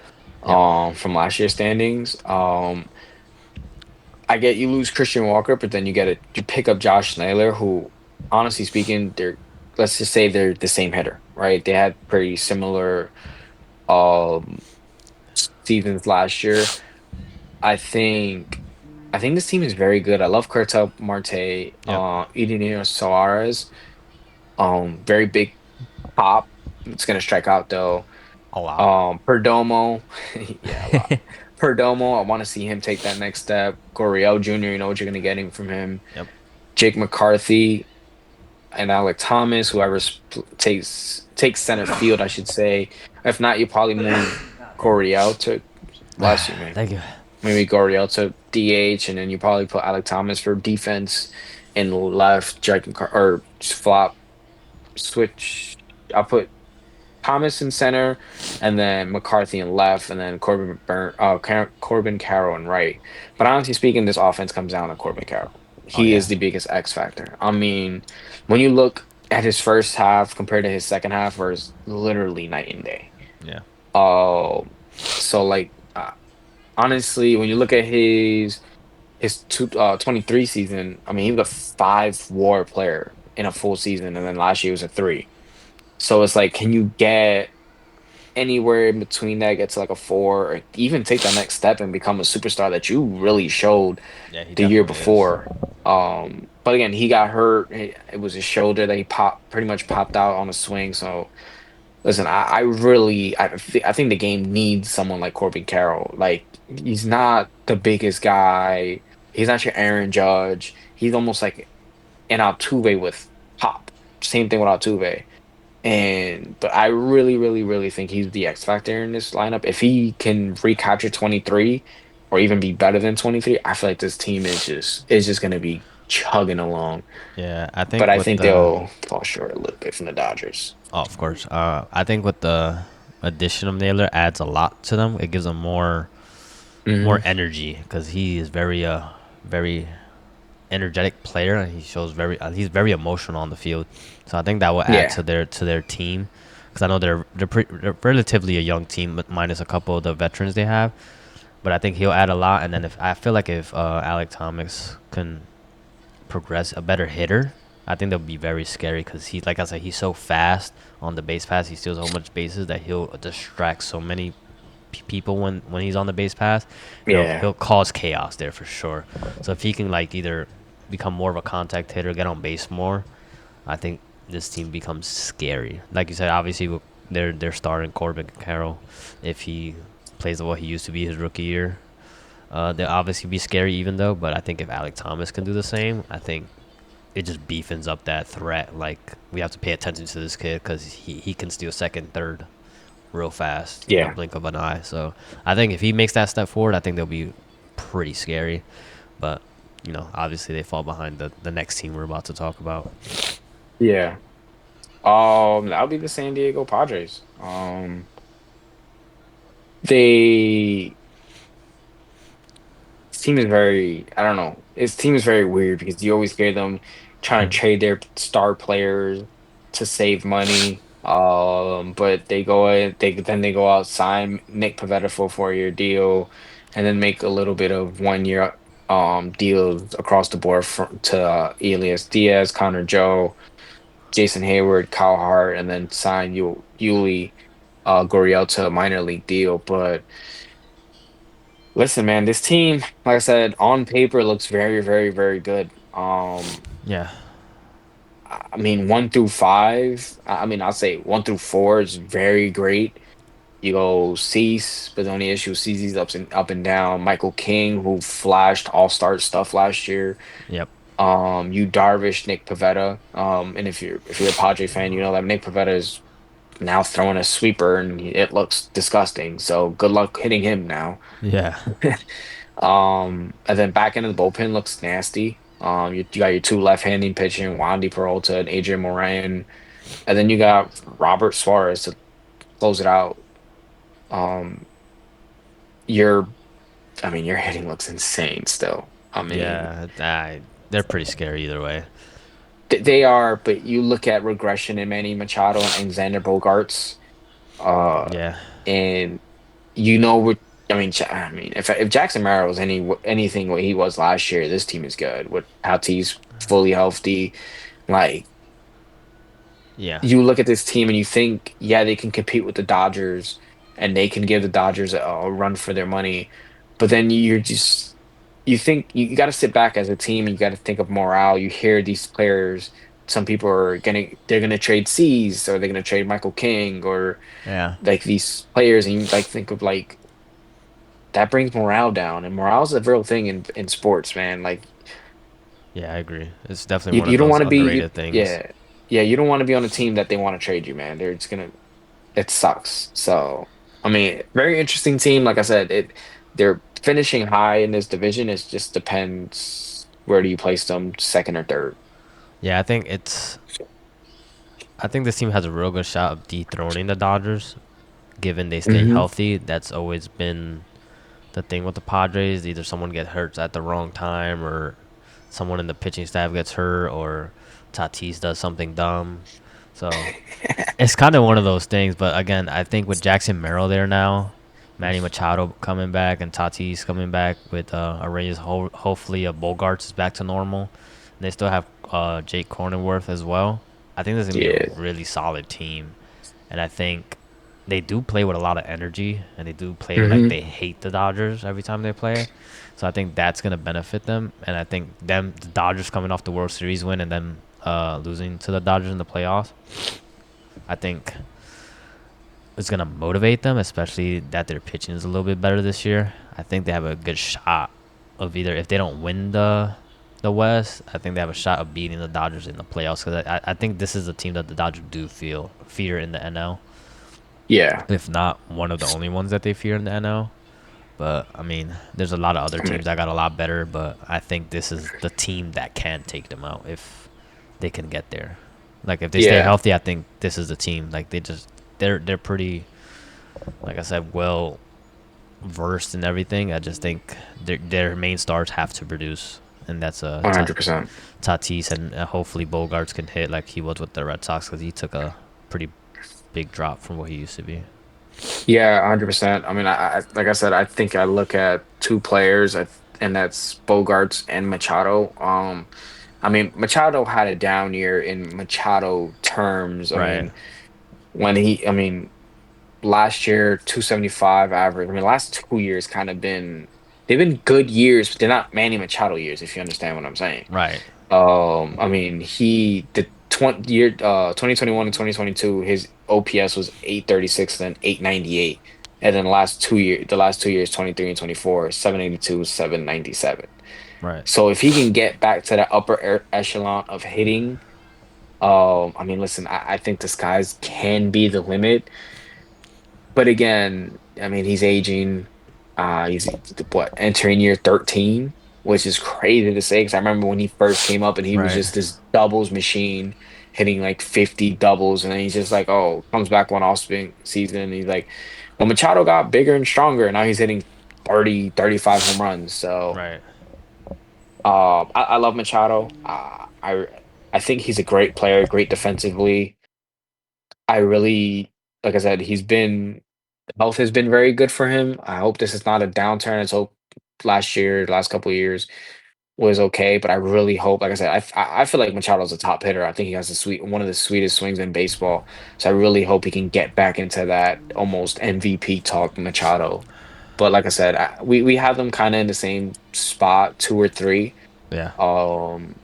Yep. from last year's standings. I get you lose Christian Walker, but then you pick up Josh Naylor, who honestly speaking, they're let's just say they're the same hitter, right? They had pretty similar um seasons last year. I think I think this team is very good. I love Curtel Marte, Yep. Eugenio Soares, very big pop. It's gonna strike out though. A lot. Perdomo, yeah, a lot. Perdomo, I want to see him take that next step. Gurriel Jr., you know what you're gonna get him from him. Yep. Jake McCarthy and Alec Thomas, whoever takes center field, I should say. If not, you probably move Gurriel to bless you, man. Thank you. Maybe Gurriel to DH, and then you probably put Alec Thomas for defense and left. Or flop switch. I'll put Thomas in center, and then McCarthy in left, and then Corbin Carroll in right. But honestly speaking, this offense comes down to Corbin Carroll. Oh He is yeah. the biggest X factor. I mean, when you look at his first half compared to his second half, was literally night and day. Yeah. So like honestly, when you look at his 23 season, I mean, he was a 5 WAR player in a full season, and then last year was a 3. So it's like, can you get anywhere in between that, get to like a 4, or even take that next step and become a superstar that you really showed Yeah, he the year definitely is. before? But again, he got hurt. It was his shoulder that he pretty much popped out on a swing. So listen, I really, I think the game needs someone like Corbin Carroll. Like, he's not the biggest guy. He's not your Aaron Judge. He's almost like an Altuve with pop. Same thing with Altuve. But I really, really, really think he's the X factor in this lineup. If he can recapture 23 or even be better than 23, I feel like this team is just gonna be chugging along. Yeah, I But think I with think the they'll fall short a little bit from the Dodgers. oh, of course. I think with the addition of Naylor adds a lot to them. It gives them more Hmm. energy because he is very energetic player and he shows he's very emotional on the field. So I think that will add Yeah. to their team because I know they're relatively a young team, but minus a couple of the veterans they have. But I think he'll add a lot. And then if I feel like if Alec Thomas can progress a better hitter, I think that'll be very scary because he, like I said, he's so fast on the base pass. He steals so much bases that he'll distract so many people when he's on the base pass. Yeah. He'll cause chaos there for sure. So if he can like either become more of a contact hitter, get on base more, I think this team becomes scary. Like you said, obviously they're starting Corbin Carroll. If he plays the way he used to be his rookie year, they'll obviously be scary even though. But I think if Alec Thomas can do the same, I think it just beefens up that threat. Like we have to pay attention to this kid because he can steal second, third real fast in the Yeah. blink of an eye. So I think if he makes that step forward, I think they'll be pretty scary. But obviously they fall behind the next team we're about to talk about. Yeah. That'll be the San Diego Padres. They His team is very, I don't know. His team is very weird because you always hear them trying to Mm. trade their star players to save money. But they go out, sign Nick Pivetta for a 4-year deal, and then make a little bit of 1 year deals across the board to Elias Diaz, Connor Joe, Jason Hayward, Kyle Hart, and then sign Yuli Gurriel to a minor league deal. But listen, man, this team, like I said, on paper looks very, very, very good. Yeah, I mean, 1 through 5. I mean, I'll say 1 through 4 is very great. You go Cease, but the only issue is Cease's up and down. Michael King, who flashed all-star stuff last year. yep, You Darvish, Nick Pivetta. And if you're a Padre fan, you know that Nick Pivetta is now throwing a sweeper and it looks disgusting. So good luck hitting him now. yeah, And then back into the bullpen looks nasty. You got your two left-handing pitching, Wandy Peralta and Adrian Moran, and then you got Robert Suarez to close it out. Um, your, I mean, your hitting looks insane still. I mean, yeah. They're pretty scary either way. they are, but you look at regression in Manny Machado and Xander Bogaerts, uh, Yeah, and you know what. I mean, if Jackson Mara was anything what he was last year, this team is good. With Tatis fully healthy, like yeah, you look at this team and you think, yeah, they can compete with the Dodgers and they can give the Dodgers a run for their money. But then you think you got to sit back as a team and you got to think of morale. You hear these players, some people they're gonna trade C's or they're gonna trade Michael King or yeah, like these players, and you like think of like that brings morale down, and morale is a real thing in sports, man. Like yeah. I agree. It's definitely one of you don't those want to be underrated things. yeah, you don't want to be on a team that they want to trade you, man. They're just gonna it sucks. So I mean, very interesting team. Like I said, they're finishing high in this division. It just depends where do you place them, second or third. Yeah, I think this team has a real good shot of dethroning the Dodgers, given they stay Hmm. healthy. That's always been the thing with the Padres. Either someone gets hurt at the wrong time, or someone in the pitching staff gets hurt, or Tatis does something dumb. So it's kind of one of those things. But again, I think with Jackson Merrill there now, Manny Machado coming back, and Tatis coming back with Arrays, hopefully Bogarts is back to normal. And they still have Jake Cronenworth as well. I think this is gonna be a Yeah. really solid team, and I think they do play with a lot of energy, and they do play like Hmm. they hate the Dodgers every time they play. So I think that's gonna benefit them, and I think the Dodgers coming off the World Series win and then losing to the Dodgers in the playoffs, I think it's gonna motivate them, especially that their pitching is a little bit better this year. I think they have a good shot of either if they don't win the West, I think they have a shot of beating the Dodgers in the playoffs because I think this is a team that the Dodgers do feel fear in the NL, Yeah. if not one of the only ones that they fear in the NL. But I mean, there's a lot of other I mean, teams that got a lot better, but I think this is the team that can take them out if they can get there. Like if they stay yeah. healthy, I think this is the team. Like they're pretty, like I said, well versed in everything. I just think their main stars have to produce, and that's 100%. Tatis, and hopefully Bogarts can hit like he was with the Red Sox because he took a pretty big drop from what he used to be. Yeah, 100%. I mean, like I said, I think I look at two players, and that's Bogarts and Machado. I mean, Machado had a down year in Machado terms. I Right, mean, I mean, last year 275 average. I mean, last 2 years they've been good years, but they're not Manny Machado years, if you understand what I'm saying. right, I mean, the 2021 and 2022, his OPS was 836 and then 898. And then the last 2 years, 23 and 24, 782, 797. right. So if he can get back to that upper echelon of hitting, I mean, listen, I think the skies can be the limit. But again, I mean, he's aging. He's what, entering year 13, which is crazy to say because I remember when he first came up and he was Right. just this doubles machine hitting like 50 doubles. And then he's just like, oh, comes back one off season. And he's like, well, Machado got bigger and stronger. And now he's hitting 30, 35 home runs. So Right. I love Machado. I think he's a great player, great defensively. I really, like I said, health has been very good for him. I hope this is not a downturn. Let's hope last couple of years was okay, but I really hope, like I said, I feel like Machado's a top hitter. I think he has one of the sweetest swings in baseball. So I really hope he can get back into that almost MVP talk, Machado. But like I said, we have them kind of in the same spot, two or three. Yeah. Um,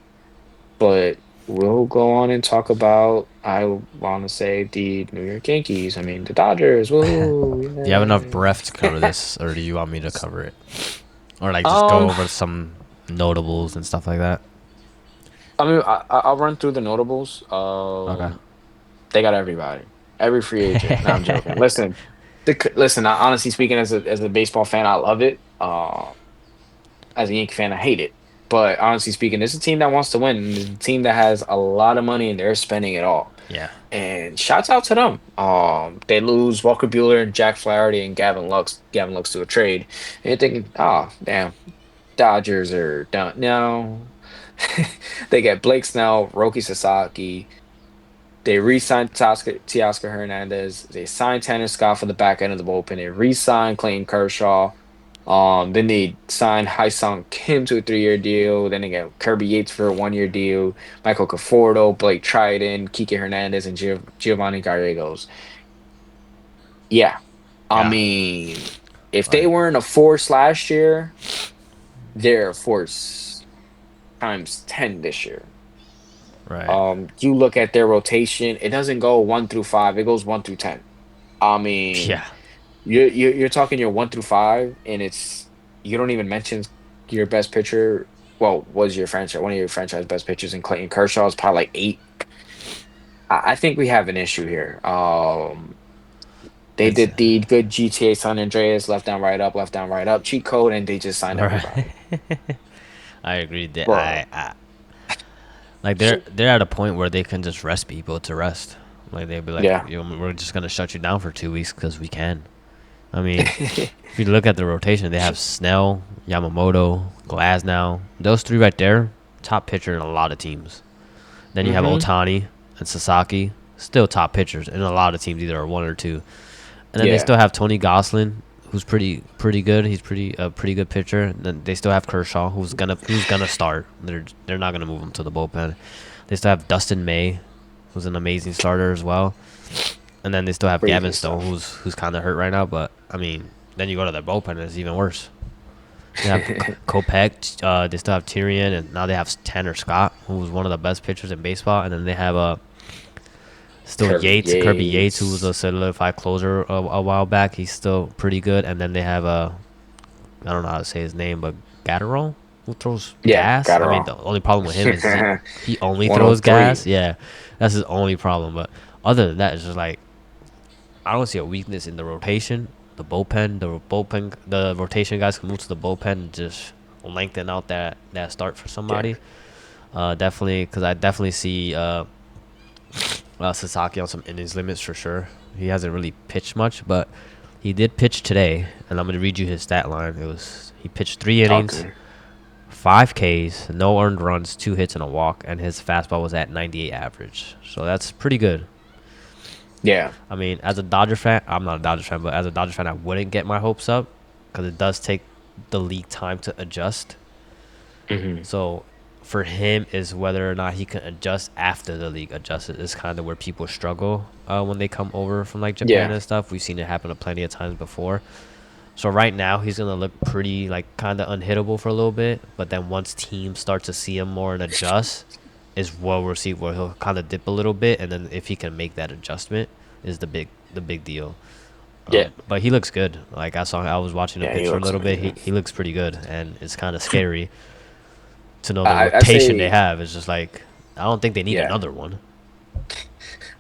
but we'll go on and talk about, I want to say, the New York Yankees. I mean, the Dodgers. Woo, Do you have enough breath to cover yeah. this, or do you want me to cover it, or like just go Um, over some notables and stuff like that? I mean, I'll run through the notables. Okay. They got everybody, every free agent. No, I'm joking. Listen, listen. Honestly speaking, as a baseball fan, I love it. As a Yankee fan, I hate it. But honestly speaking, it's a team that wants to win. And it's a team that has a lot of money and they're spending it all. Yeah. And shouts out to them. They lose Walker Bueller and Jack Flaherty and Gavin Lux. Gavin Lux to a trade. And you're thinking, oh damn, Dodgers are done. No, they get Blake Snell, Roki Sasaki. They re-signed Teoscar Hernandez. They signed Tanner Scott for the back end of the bullpen. They re-signed Clayton Kershaw. Then they signed Sung Kim to a 3-year deal. Then they got Kirby Yates for a 1-year deal. Michael Conforto, Blake Triton, Kike Hernandez, and Giovanni Gallegos. Yeah, I Yeah. mean, if they Like. weren't a force last year, they're a force times 10 this year. Right. You look at their rotation, it doesn't go 1 through 5, it goes 1 through 10. I mean, Yeah. you're talking your 1 through 5, and it's you don't even mention your best pitcher. Well, was your franchise one of your franchise best pitchers in Clayton Kershaw is probably like 8. I think we have an issue here. They It's did the good GTA San Andreas left down, right up cheat code, and they just signed all right. everybody. I agree that Bro, I like they're at a point where they can just rest people to rest. Like they'd be like, yeah. we're just gonna shut you down for 2 weeks because we can. I mean, if you look at the rotation, they have Snell, Yamamoto, Glasnow. Those three right there, top pitcher in a lot of teams. Then you have hmm Otani and Sasaki, still top pitchers in a lot of teams, either one or two. And then they Yeah, still have Tony Gosselin, who's pretty good. He's pretty good pitcher. And then they still have Kershaw, who's gonna start. They're not gonna move him to the bullpen. They still have Dustin May, who's an amazing starter as well. And then they still have Gavin crazy Stone, stuff. who's kind of hurt right now. But I mean, then you go to their bullpen, and it's even worse. They have Kopech. They still have Tyrion, and now they have Tanner Scott, who's one of the best pitchers in baseball. And then they have still Kirby Kirby Yates, who was a Yates, solidified closer a while back. He's still pretty good. And then they have I don't know how to say his name, but Gatterall, who throws yeah, gas. got it I mean, wrong. the only problem with him is he only throws gas. 103. Yeah, that's his only problem. But other than that, it's just like I don't see a weakness in the rotation, the rotation guys can move to the bullpen and just lengthen out that start for Yeah, somebody. Definitely, because I definitely see Sasaki on some innings limits for sure. He hasn't really pitched much, but he did pitch today, and I'm gonna read you his stat line. He pitched 3 innings, talking. 5 Ks, no earned runs, 2 hits and a walk, and his fastball was at 98 average. So that's pretty good. Yeah, I mean, as a Dodger fan, I'm not a Dodger fan, but as a Dodger fan, I wouldn't get my hopes up because it does take the league time to adjust. hmm So for him is whether or not he can adjust after the league adjusts is kind of where people struggle when they come over from like Japan yeah, and stuff. We've seen it happen plenty of times before. So right now he's gonna look pretty like kind of unhittable for a little bit, but then once teams start to see him more and adjust, is what we'll see where he'll kind of dip a little bit, and then if he can make that adjustment, is the big deal. yeah, But he looks good. Like I was watching him yeah. pitch He for a looks little bit. He amazing. he looks pretty good, and it's kind of scary to know the I rotation they say, have. It's just like I don't think they need yeah. another one.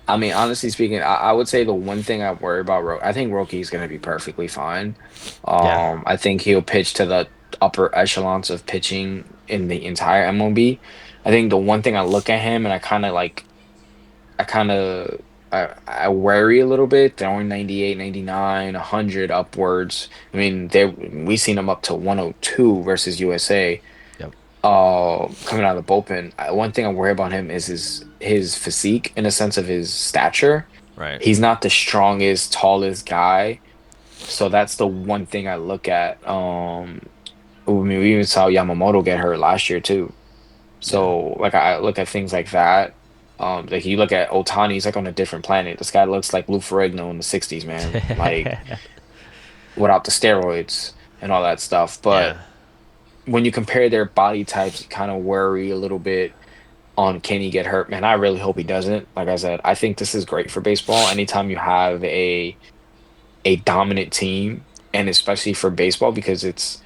I mean, honestly speaking, I would say the one thing I worry about, I think Roki is going to be perfectly fine. Yeah. I think he'll pitch to the upper echelons of pitching in the entire MLB. I think the one thing I look at him and I kind of, I worry a little bit, throwing 98, 99, 100 upwards. I mean, we seen him up to 102 versus USA. Yep. Coming out of the bullpen. One thing I worry about him is his physique in the sense of his stature. Right. He's not the strongest, tallest guy. So that's the one thing I look at. I mean, we even saw Yamamoto get hurt last year too. Yeah. So like I look at things like that. Like you look at Otani, he's like on a different planet. This guy looks like Lou Ferrigno in the 60s, man. Like without the steroids and all that stuff. Yeah. But when you compare their body types, you kind of worry a little bit on can he get hurt? Man, I really hope he doesn't. Like I said, I think this is great for baseball. Anytime you have a dominant team, and especially for baseball, because it's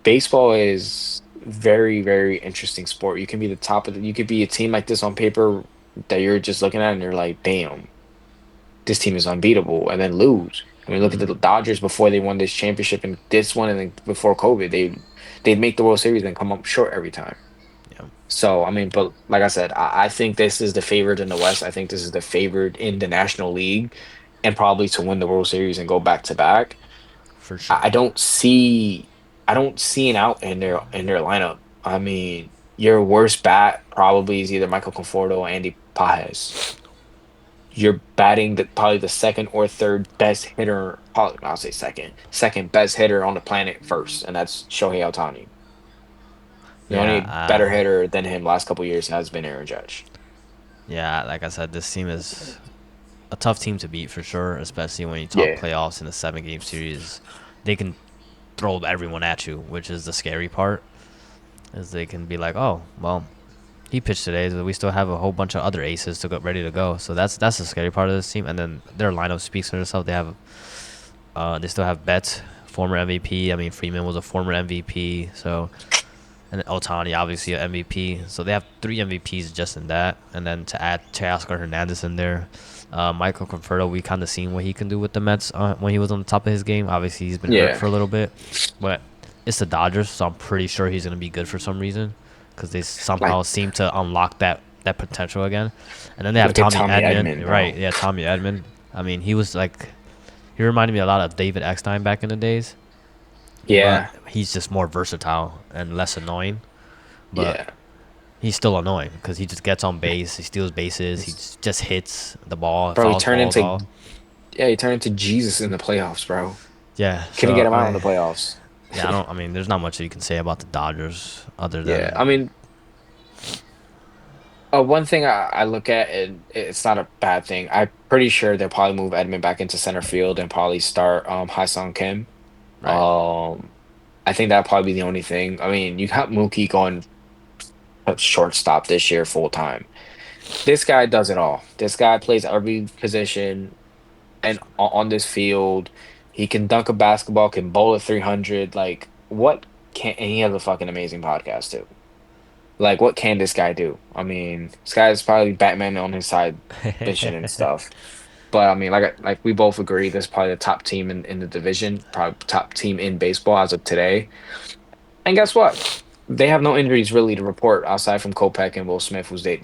baseball is very, very interesting sport. You can be the top of you could be a team like this on paper that you're just looking at and you're like, damn, this team is unbeatable, and then lose. I mean, look at Hmm. the Dodgers before they won this championship and this one, and then before COVID, they'd make the World Series and come up short every time. Yeah. So, I mean, but like I said, I think this is the favorite in the West. I think this is the favorite in the National League and probably to win the World Series and go back to back. For I, sure. I don't see I don't see an out in their lineup. I mean, your worst bat probably is either Michael Conforto or Andy Pajes. You're batting probably the second or third best hitter, probably I'll say second best hitter on the planet first, and that's Shohei Ohtani. The Yeah. only better hitter than him last couple years has been Aaron Judge. Yeah. Like I said, this team is a tough team to beat for sure, especially when you talk Yeah. playoffs in a 7 game series. They can throw everyone at you, which is the scary part. Is they can be like, oh, well, he pitched today, but we still have a whole bunch of other aces to go ready to go. So that's the scary part of this team. And then their lineup speaks for itself. They still have Betts, former MVP. I mean, Freeman was a former MVP. So and Otani obviously an MVP. So they have 3 MVPs just in that. And then to add Teoscar Hernandez in there, Michael Conforto, we kind of seen what he can do with the Mets when he was on the top of his game. Obviously, he's been hurt Yeah. for a little bit, but it's the Dodgers, so I'm pretty sure he's gonna be good for some reason because they Like somehow seem to unlock that potential again. And then they have look at Tommy Tommy Edman, Edman, right? bro. Yeah, Tommy Edman. I mean, he reminded me a lot of David Eckstein back in the days, but Yeah. he's just more versatile and less annoying. But Yeah. he's still annoying because he just gets on base, he steals bases, he just hits the ball, Bro, fouls balls off. he turned into Jesus in the playoffs, bro. Yeah, Couldn't get so him out in the playoffs. yeah, I don't. I mean, there's not much you can say about the Dodgers other Yeah. than I mean, one thing I look at, and it's not a bad thing. I'm pretty sure they'll probably move Edmund back into center field and probably start Ha-Sung Kim. right. Um, I think that'll probably be the only thing. I mean, you got Mookie going at shortstop this year full time. This guy does it all. This guy plays every position and on this field. He can dunk a basketball, can bowl a 300. Like, what can, and he has a fucking amazing podcast too. Like, what can this guy do? I mean, this guy's probably Batman on his side fishing and stuff. But I mean, like we both agree, this is probably the top team in the division, probably top team in baseball as of today. And guess what? They have no injuries really to report outside from Kopech and Will Smith, who's day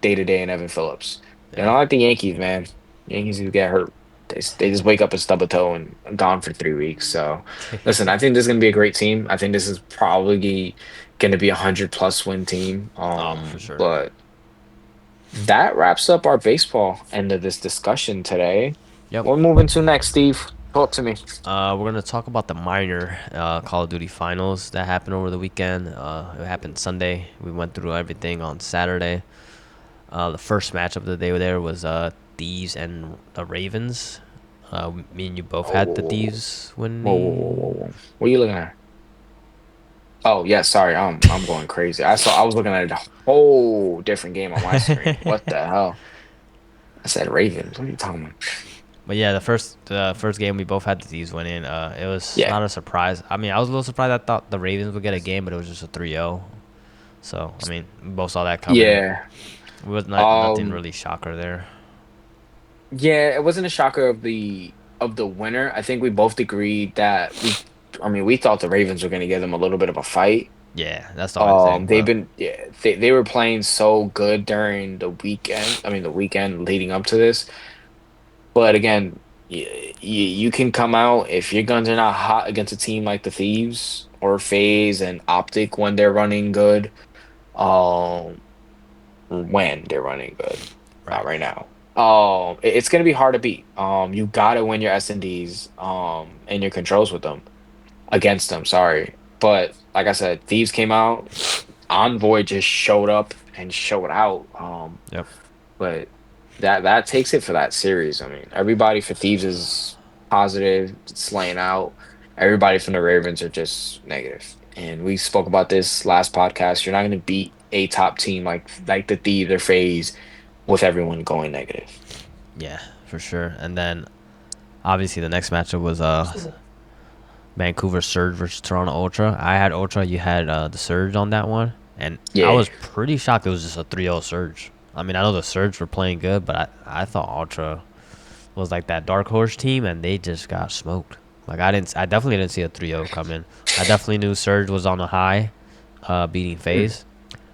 to day, and Evan Phillips. They're Yeah. not like the Yankees, man. Yankees who get hurt. They just wake up and stub a toe and gone for 3 weeks. So, listen, I think this is gonna be a great team. I think this is probably gonna be a 100+ win team. Oh, for sure. But that wraps up our baseball end of this discussion today. Yep. What we're moving to next, Steve? Talk to me. We're gonna talk about the minor Call of Duty finals that happened over the weekend. It happened Sunday. We went through everything on Saturday. The first match of the day there was Thieves and the Ravens. Me and you both Whoa, had the whoa, Thieves whoa, whoa, whoa, whoa, winning. whoa. What are you looking at? Oh, yeah, sorry. I'm going crazy. I was looking at a whole different game on my screen. What the hell? I said Ravens. What are you talking about? But yeah, the first game we both had the Thieves winning. It was Yeah. not a surprise. I mean, I was a little surprised. I thought the Ravens would get a game, but it was just a 3-0. So I mean, we both saw that coming. Yeah. It was nothing Um, really shocker there. Yeah, it wasn't a shocker of the winner. I think we both agreed that I mean, we thought the Ravens were going to give them a little bit of a fight. Yeah, that's the only thing. They've But been yeah, they were playing so good during the weekend. I mean, the weekend leading up to this. But again, you can come out if your guns are not hot against a team like the Thieves or FaZe and Optic when they're running good. Um, when they're running good, not right, right now. It's gonna be hard to beat. You gotta win your S&Ds and your controls with them against them. Sorry, but like I said, Thieves came out. Envoy just showed up and showed out. yep, But that takes it for that series. I mean, everybody for Thieves is positive, slaying out. Everybody from the Ravens are just negative. And we spoke about this last podcast. You're not going to beat a top team like the Thieves or FaZe with everyone going negative. yeah, for sure. And then obviously the next matchup was Vancouver Surge versus Toronto Ultra. I had Ultra, you had the Surge on that one, and I Yeah. was pretty shocked it was just a 3-0 Surge. I mean, I know the Surge were playing good, but I thought Ultra was like that dark horse team, and they just got smoked. Like I definitely didn't see a 3-0 coming. I definitely knew Surge was on a high, beating Mm. FaZe,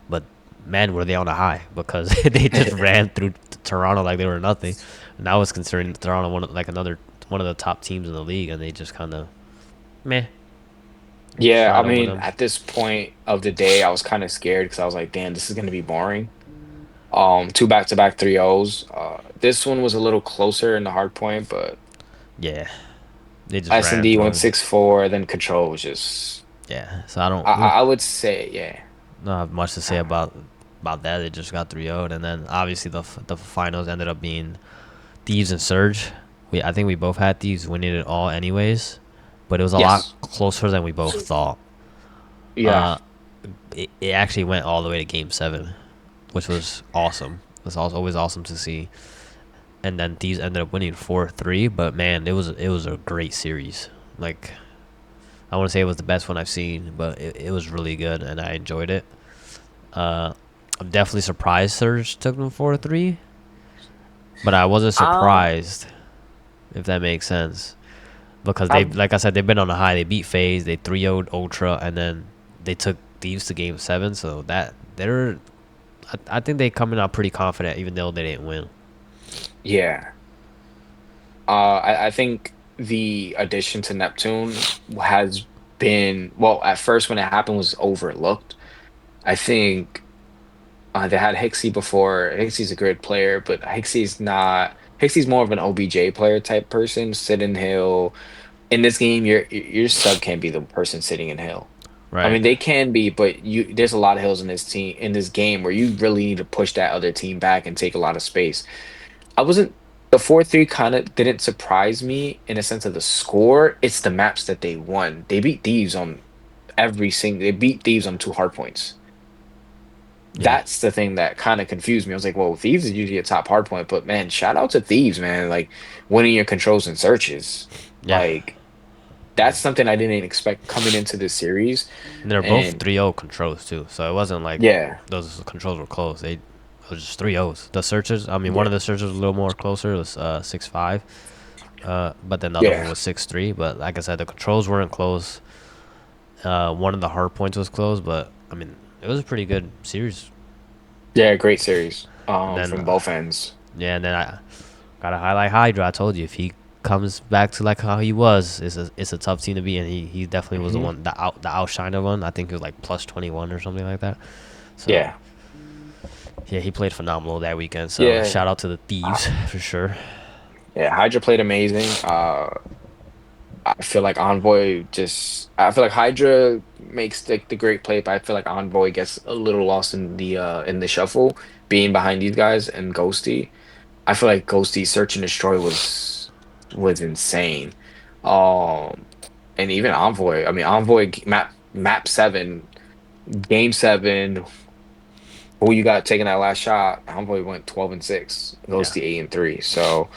but man, were they on a high because they just ran through Toronto like they were nothing. And I was considering Toronto one of the top teams in the league, and they just kind of meh Yeah, I shot over mean, them. at this point of the day, I was kind of scared because I was like, damn, this is going to be boring. Two back-to-back 3-0s. This one was a little closer in the hard point, but Yeah, they just ran S&D through went them. 6-4, then Control was just Yeah, so I don't I, we I don't I would say, yeah. have much to say Uh, about that. They just got 3-0, and then obviously the finals ended up being Thieves and Surge. I think we both had Thieves winning it all anyways, but it was a lot yes. closer than we both thought. Yeah. Uh, it actually went all the way to Game 7, which was awesome. It's also always awesome to see. And then Thieves ended up winning 4-3, but man, it was a great series. Like I want to say it was the best one I've seen, but it was really good and I enjoyed it. Uh, I'm definitely surprised Surge took them 4-3, but I wasn't Um, surprised if that makes sense because they, I like I said, they've been on a high. They beat FaZe, they 3-0'd Ultra, and then they took Thieves to Game 7. So that I think they coming out pretty confident, even though they didn't win. yeah. I think the addition to Neptune has been well, at first when it happened was overlooked. I think they had Hixie before. Hixie's a great player, but Hixie's more of an OBJ player type person, sit in hill. In this game, your sub can't be the person sitting in hill. I Right. mean, they can be, but there's a lot of hills in this team in this game where you really need to push that other team back and take a lot of space. I wasn't The 4-3 kind of didn't surprise me in a sense of the score. It's the maps that they won. They beat Thieves on they beat Thieves on two hard points. Yeah. That's the thing that kind of confused me. I was like, well, Thieves is usually a top hard point, but man, shout out to Thieves, man. Like winning your controls and searches. Yeah. Like that's something I didn't expect coming into this series. And they're both And 3-0 controls too, so it wasn't like yeah, those controls were close. It was just 3-0s. The searches, I mean, one of yeah, the searches was a little more closer. It was 6-5, but then the other one yeah, was 6-3. But like I said, the controls weren't close. One of the hard points was close, but I mean, it was a pretty good series. yeah, great series. And then From both ends. yeah, and then I gotta highlight Hydra. I told you if he comes back to like how he was, it's a tough team to beat, and he definitely was the Hmm. one the outshiner one. I think he was like plus 21 or something like that. So Yeah, yeah, he played phenomenal that weekend. So yeah, shout out to the uh, Thieves for sure. yeah. Hydra played amazing. I feel like Hydra makes the great play, but I feel like Envoy gets a little lost in the shuffle, being behind these guys and Ghosty. I feel like Ghosty Search and Destroy was insane. Um, and even Envoy. I mean, map 7, game 7. Who you got taking that last shot? Envoy went 12-6, Yeah, Ghosty 8-3. So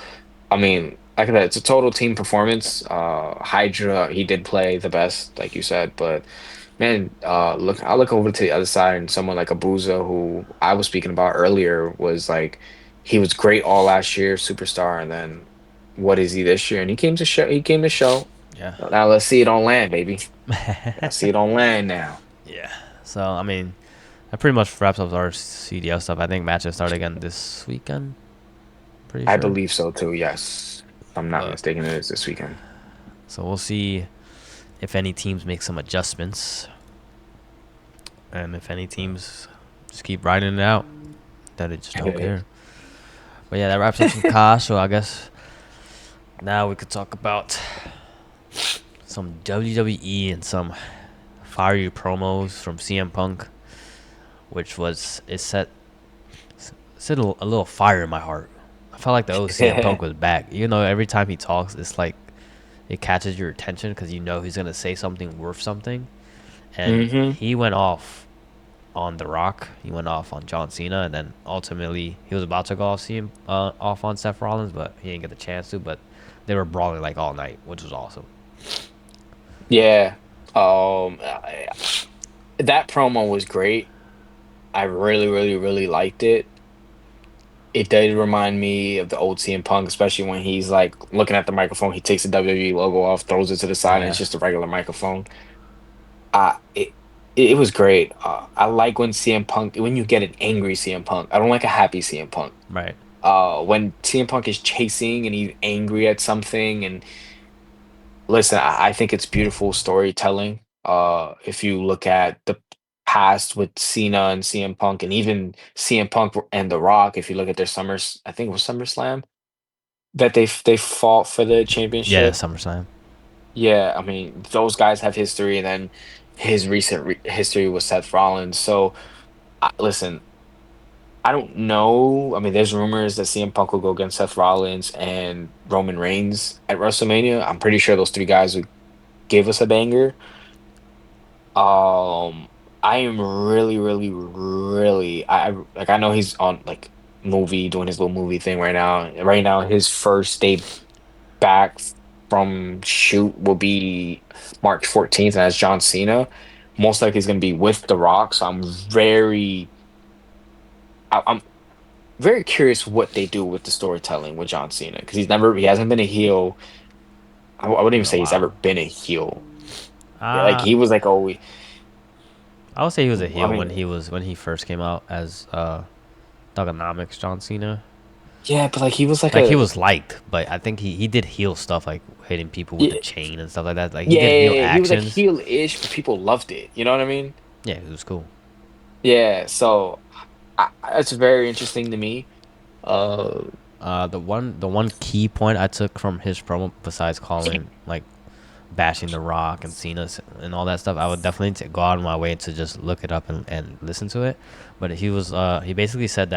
I mean, like I said, it's a total team performance. Hydra, he did play the best, like you said, but man, I look over to the other side and someone like Abuza, who I was speaking about earlier, was like He was great all last year, superstar, and then what is he this year? And he came to show. He came to show. Yeah. Now let's see it on land, baby. Let's see it on land now. Yeah. So I mean, that pretty much wraps up our CDL stuff. I think matches start again this weekend. Pretty I sure. believe so too. Yes, if I'm not But mistaken, it is this weekend. so we'll see if any teams make some adjustments, and if any teams just keep riding it out, that they just don't care. But yeah, that wraps up some cars. So I guess now we could talk about some WWE and some fiery promos from CM Punk, which was it set a little fire in my heart. I felt like the old CM Punk was back. You know, every time he talks, it's like it catches your attention because you know he's gonna say something worth something. And hmm he went off on The Rock. He went off on John Cena, and then ultimately he was about to go off on Seth Rollins, but he didn't get the chance to. But they were brawling like all night, which was awesome. Yeah. That promo was great. I really, really, really liked it. It did remind me of the old CM Punk, especially when he's like looking at the microphone. He takes the WWE logo off, throws it to the side, and it's Yeah, just a regular microphone. Uh, it it was great. I like when CM Punk, when you get an angry CM Punk. I don't like a happy CM Punk. right. When CM Punk is chasing and he's angry at something, and listen, I think it's beautiful storytelling. If you look at the past with Cena and CM Punk, and even CM Punk and The Rock, if you look at their summers, I think it was SummerSlam that they fought for the Yeah, championship. SummerSlam. Yeah, I mean those guys have history, and then his recent history with Seth Rollins. So listen, I don't know. I mean, there's rumors that CM Punk will go against Seth Rollins and Roman Reigns at WrestleMania. I'm pretty sure those three guys would give us a banger. Um, I am really, really, really. Like I know he's on like movie doing his little movie thing right now. Right now, his first day back from shoot will be March 14th, and that's John Cena. Most likely he's going to be with The Rock. So I'm very curious what they do with the storytelling with John Cena because he hasn't been a heel. I wouldn't even In a say he's while. ever been a heel. Yeah, like Uh he was like, oh, I would say he was a I heel mean, when he first came out as Thugonomics John Cena. yeah, but like he was like Like he a was liked, but I think he did heel stuff like hitting people with the yeah, chain and stuff like that. Like he yeah, did heel he was like actions. heel-ish, but people loved it. You know what I mean? Yeah, it was cool. Yeah, so it's very interesting to me. Uh, The one key point I took from his promo, besides calling like bashing The Rock and Cena and all that stuff, I would definitely go out of my way to just look it up and listen to it. But he basically said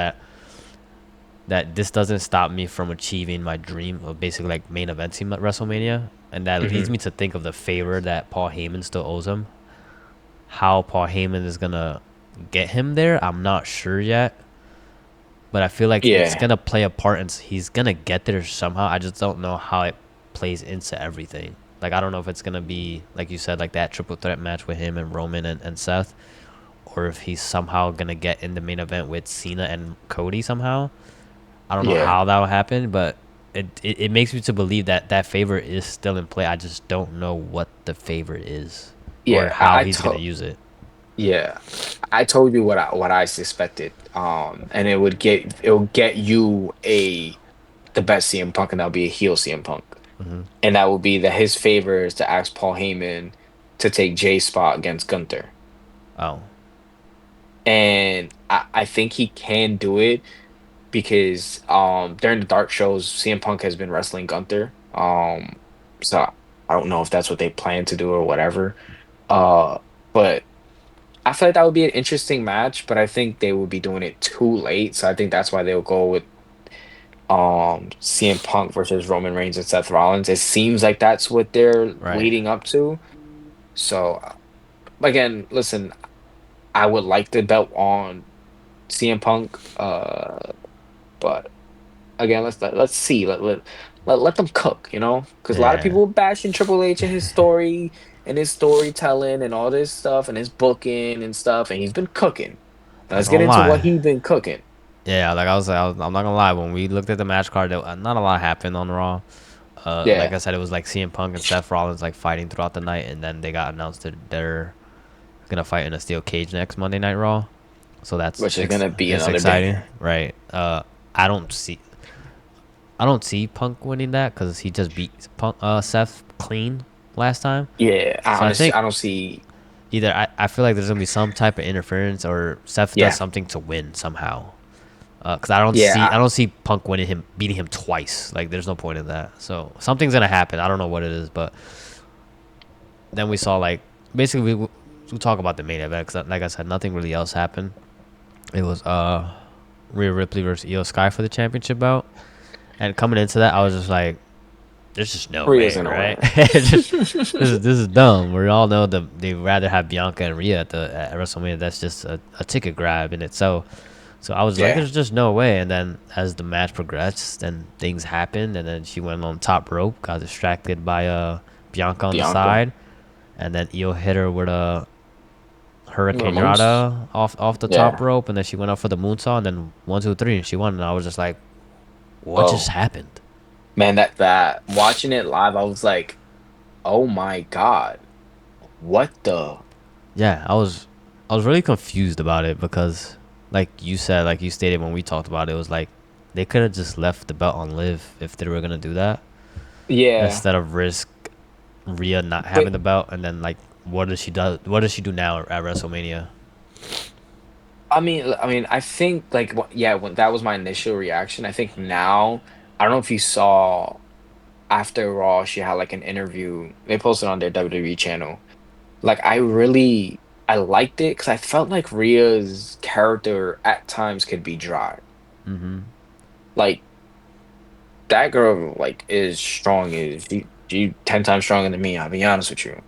that this doesn't stop me from achieving my dream of basically like main eventing at WrestleMania, and that leads mhm. me to think of the favor that Paul Heyman still owes him. How Paul Heyman is gonna get him there, I'm not sure yet, but I feel like it's Yeah, gonna play a part and he's gonna get there somehow. I just don't know how it plays into everything. Like I don't know if it's gonna be like you said, like that triple threat match with him and Roman and Seth, or if he's somehow gonna get in the main event with Cena and Cody somehow. I don't know yeah, how that will happen, but it makes me to believe that that favor is still in play. I just don't know what the favor is or yeah. how he's gonna use it. Yeah, I told you what I suspected. And it will get you the best CM Punk, and that'll be a heel CM Punk, and that will be that his favor is to ask Paul Heyman to take Jay's spot against Gunther, Oh, and I think he can do it because during the dark shows CM Punk has been wrestling Gunther. So I don't know if that's what they plan to do or whatever. But I feel like that would be an interesting match, but I think they would be doing it too late. So I think that's why they'll go with CM Punk versus Roman Reigns and Seth Rollins. It seems like that's what they're right. leading up to. So again, listen, I would like the belt on CM Punk, but again, let's see. Let them cook, because a lot of Yeah, people were bashing Triple H and his story and his storytelling and all this stuff and his booking and stuff, and he's been cooking. Now not let's get gonna into what lie. he's been cooking. Yeah, like I'm not gonna lie. When we looked at the match card, not a lot happened on Raw. Like Yeah, I said, it was like CM Punk and Seth Rollins like fighting throughout the night, and then they got announced that they're gonna fight in a steel cage next Monday Night Raw. So which is gonna be it's another exciting, banger. right? I don't see I don't see Punk winning that because he just beat Seth clean last time. Yeah, I So I honestly, think I don't see. either I feel like there's gonna be some type of interference or Seth does Yeah, something to win somehow. Because yeah. I don't see Punk beating him twice. Like there's no point in that. So something's gonna happen. I don't know what it is, but then we saw like basically we talk about the main event because like I said, nothing really else happened. It was Rhea Ripley versus Io Sky for the championship bout, and coming into that, I was just like, there's just no Rhea's way, gonna right? win. This is dumb. We all know they'd rather have Bianca and Rhea at WrestleMania. That's just a ticket grab in itself. So I was like, Yeah, there's just no way. And then as the match progressed, then things happened, and then she went on top rope, got distracted by Bianca on the Bianca side, and then Io hit her with a with a Hurricane moose. Rana off the top Yeah. rope, and then she went up for the moonsault, and then 1, 2, 3, and she won. And I was just like, what just Whoa, happened? man, that watching it live, I was like, oh my God, what the? Yeah, I was really confused about it because, like you said, like you stated when we talked about it, it was like they could have just left the belt on Liv if they were gonna do that Yeah, instead of risk Rhea not but having the belt, and then like what does she do now at WrestleMania? I think like yeah, when that was my initial reaction. I think now, I don't know if you saw after Raw, she had like an interview they posted on their WWE channel. Like I liked it because I felt like Rhea's character at times could be dry. Mm-hmm. Like that girl like is strong as she 10 times stronger than me, I'll be honest with you.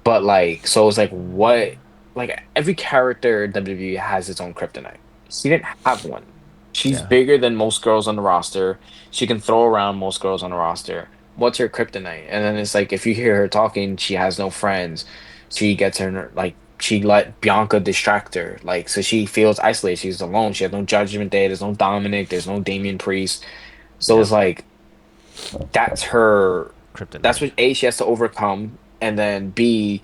But like so it's like what like every character in WWE has its own kryptonite. She didn't have one. She's Yeah. bigger than most girls on the roster. She can throw around most girls on the roster. What's her kryptonite? And then it's like if you hear her talking, she has no friends. She gets her like she let Bianca distract her. Like so she feels isolated. She's alone. She has no Judgment Day. There's no Dominic. There's no Damian Priest. So Yep. it's like that's her that's Kryptonite. what A she has to overcome. And then B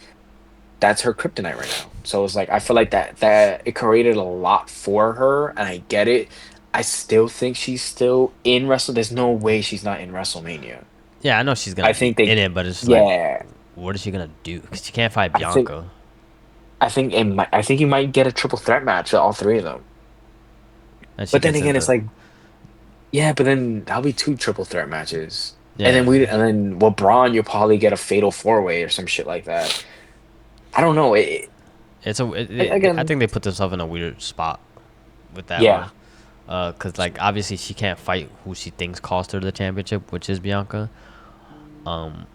that's her kryptonite right now. So it's like I feel like that it created a lot for her, and I get it. I still think she's still in Wrestle. There's no way she's not in WrestleMania. Yeah, I know she's gonna I be think they, in it, but it's just like, yeah. what is she gonna do? Because she can't fight I think Bianca. I think it might. I think you might get a triple threat match with all three of them. And she But then gets again, it's into like yeah, but then that'll be two triple threat matches, yeah. and then with Braun, you'll probably get a fatal four way or some shit like that. I don't know. I Again, think they put themselves in a weird spot with that yeah. one. Cause like obviously she can't fight who she thinks cost her the championship, which is Bianca.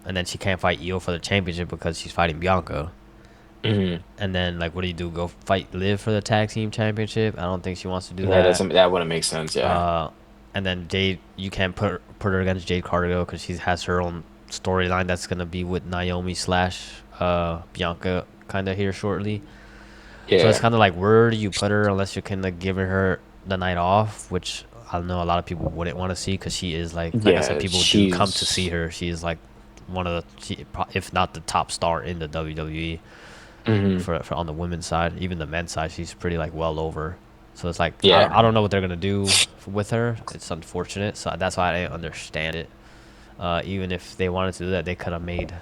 And then she can't fight Io for the championship because she's fighting Bianca. Mhm. And then like, what do you do? Go fight Liv for the tag team championship? I don't think she wants to do Yeah, that. that wouldn't make sense. Yeah. Uh, and then Jade, you can't put her against Jade Cargill because she has her own storyline that's gonna be with Naomi slash Bianca kind of here shortly. So it's Yeah. kind of like, where do you put her unless you're kind of giving her the night off, which I know a lot of people wouldn't want to see because she is like I said, Yeah, people do come to see her. She is like one of if not the top star in the WWE hmm for on the women's side, even the men's side, she's pretty like well over. So it's like yeah, I don't know what they're gonna do with her. It's unfortunate, so that's why I didn't understand it. Even if they wanted to do that, they could have made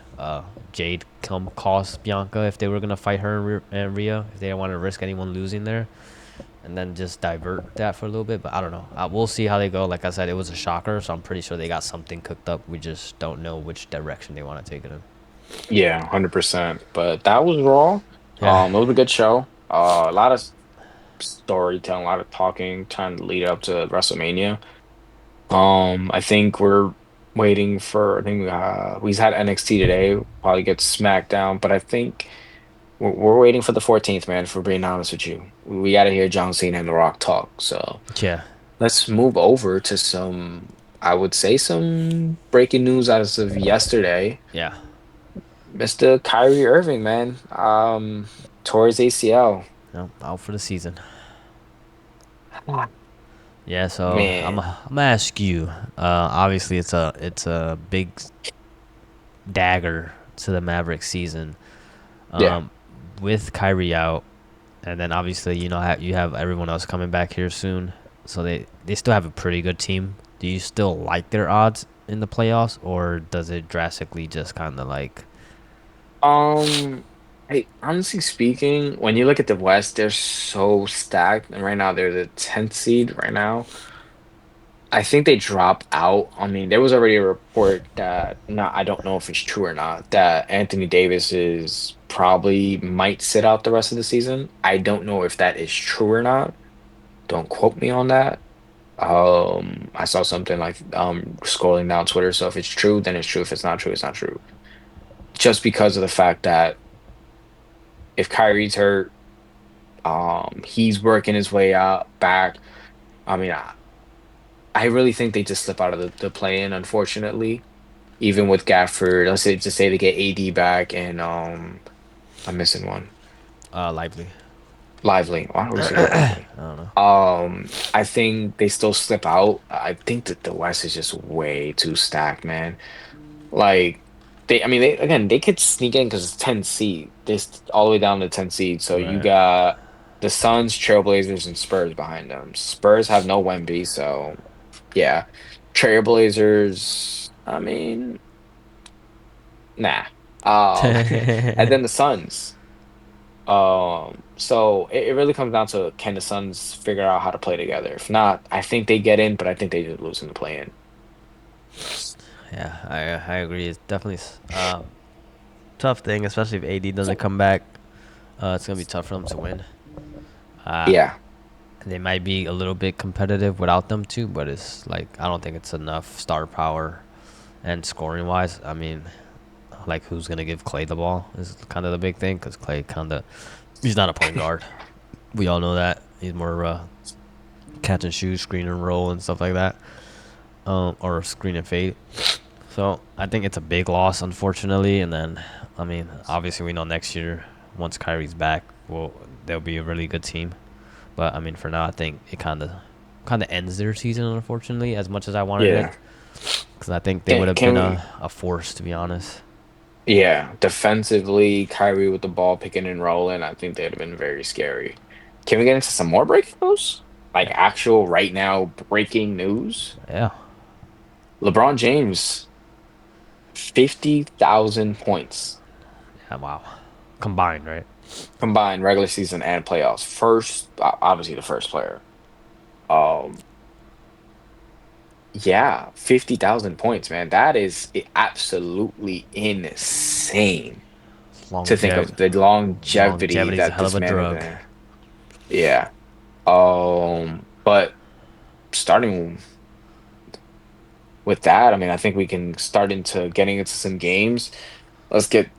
Jade come cost Bianca if they were gonna fight her and Rhea. If they didn't want to risk anyone losing there, and then just divert that for a little bit. But I don't know. We'll see how they go. Like I said, it was a shocker, so I'm pretty sure they got something cooked up. We just don't know which direction they want to take it in. yeah, 100%. But that was Raw. Yeah, It was a good show. A lot of storytelling, a lot of talking, trying to lead up to WrestleMania. I think we're waiting for. I think we had NXT today. Probably get SmackDown, but I think we're waiting for the 14th, man. For being honest with you, we got to hear John Cena and The Rock talk. So. yeah, Let's move over to I would say some breaking news as of yesterday. yeah. Mr. Kyrie Irving, man, tore his ACL. No, out for the season. Yeah, so Man, I'm gonna ask you. Obviously, it's a big dagger to the Mavericks season. yeah. Um, with Kyrie out, and then obviously you have everyone else coming back here soon, so they still have a pretty good team. Do you still like their odds in the playoffs, or does it drastically just kind of like Um, hey, honestly speaking, when you look at the West, they're so stacked, and right now they're the 10th seed right now. I think they drop out. I mean, there was already a report that not I don't know if it's true or not, that Anthony Davis is probably might sit out the rest of the season. I don't know if that is true or not. Don't quote me on that. I saw something like scrolling down Twitter. So if it's true, then it's true. If it's not true, it's not true. Just because of the fact that if Kyrie's hurt, he's working his way out back. I mean, I really think they just slip out of the play-in, unfortunately. Even with Gafford, let's say just say they get AD back and I'm missing one. lively? Lively. Why do we say Lively? I don't know. I think they still slip out. I think that the West is just way too stacked, man. Like I mean, they again, they could sneak in because it's 10 seed. This all the way down to 10 seed. So you Right. got the Suns, Trailblazers, and Spurs behind them. Spurs have no Wemby, so yeah. Trailblazers, I mean, nah. And then the Suns. So it really comes down to can the Suns figure out how to play together? If not, I think they get in, but I think they just lose in the play-in. Yeah, I agree. It's definitely tough thing, especially if AD doesn't come back. It's gonna be tough for them to win. Uh, Yeah, they might be a little bit competitive without them too, but it's like I don't think it's enough star power and scoring wise. I mean, like who's gonna give Clay the ball is kind of the big thing because Clay kind of he's not a point guard. We all know that he's more catch and shoot, screen and roll and stuff like that, or screen and fade. So I think it's a big loss, unfortunately. And then, I mean, obviously we know next year once Kyrie's back, well, they'll be a really good team. But I mean, for now, I think it kind of ends their season, unfortunately, as much as I wanted it, yeah. because I think they would Can have can been we? a force, to be honest. Yeah, defensively, Kyrie with the ball picking and rolling, I think they'd have been very scary. Can we get into some more breaking news? Like Yeah, actual right now breaking news? yeah, LeBron James, 50,000 points yeah. Wow, combined, right? combined regular season and playoffs. First, obviously the first player. Um, yeah, 50,000 points, man. That is absolutely insane to think Longevity, of the longevity longevity is a that hell of this a man is drug. in. Yeah. But starting with that, I mean, I think we can start into getting into some games. Let's get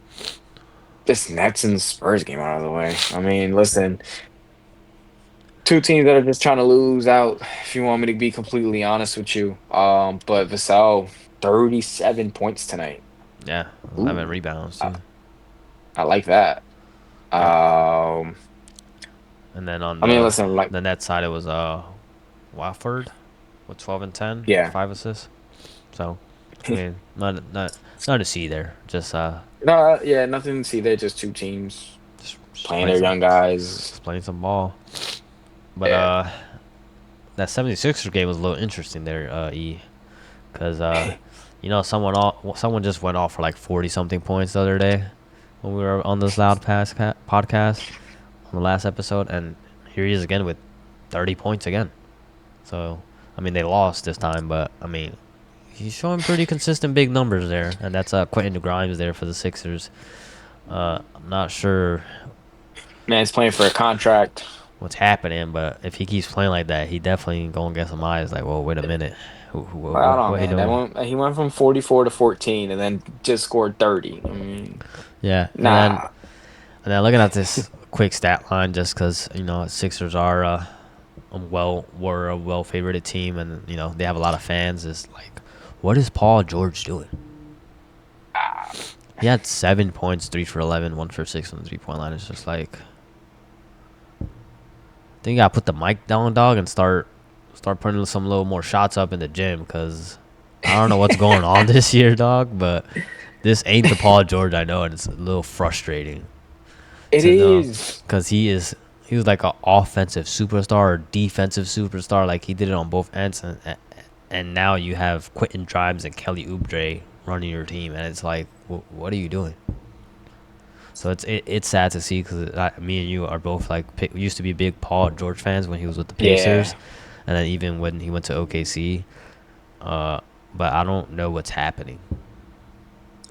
this Nets and Spurs game out of the way. I mean, listen, two teams that are just trying to lose out, if you want me to be completely honest with you. But Vassell, 37 points tonight. Yeah, 11 Ooh, rebounds I, too. I like that. Yeah, Um, and then on I mean, listen, like, the net side, it was Wofford with 12 and 10 with yeah. 5 assists. So, I mean, not to see there. No, yeah, nothing to see there, just two teams Just playing playing their some young guys. just playing some ball. But Yeah. that 76ers game was a little interesting there, because someone just went off for like 40 something points the other day when we were on this podcast on the last episode, and here he is again with 30 points again. So, I mean, they lost this time, but I mean, he's showing pretty consistent big numbers there, and that's Quentin Grimes there for the Sixers. I'm not sure Man's playing for a contract. what's happening, but if he keeps playing like that, he definitely gonna get some eyes. Like, whoa, wait a minute, Well, I don't know, what he man. That doing? he went from 44 to 14 and then just scored 30. I mean, Yeah, nah. and then looking at this quick stat line, just because Sixers are were a well favored team, and they have a lot of fans. Is like, what is Paul George doing? He had 7 points, 3 for 11, 1 for 6 on the 3 point line. It's just like, I think you gotta put the mic down, dog, and start start putting some little more shots up in the gym because I don't know what's going on this year, dog. But this ain't the Paul George I know, and it's a little frustrating It to know is. because he was like an offensive superstar or defensive superstar. Like he did it on both ends, and now you have Quentin Grimes and Kelly Oubre running your team, and it's like, what are you doing? So it's sad to see because me and you are both like used to be big Paul George fans when he was with the Pacers, Yeah. and then even when he went to OKC. But I don't know what's happening.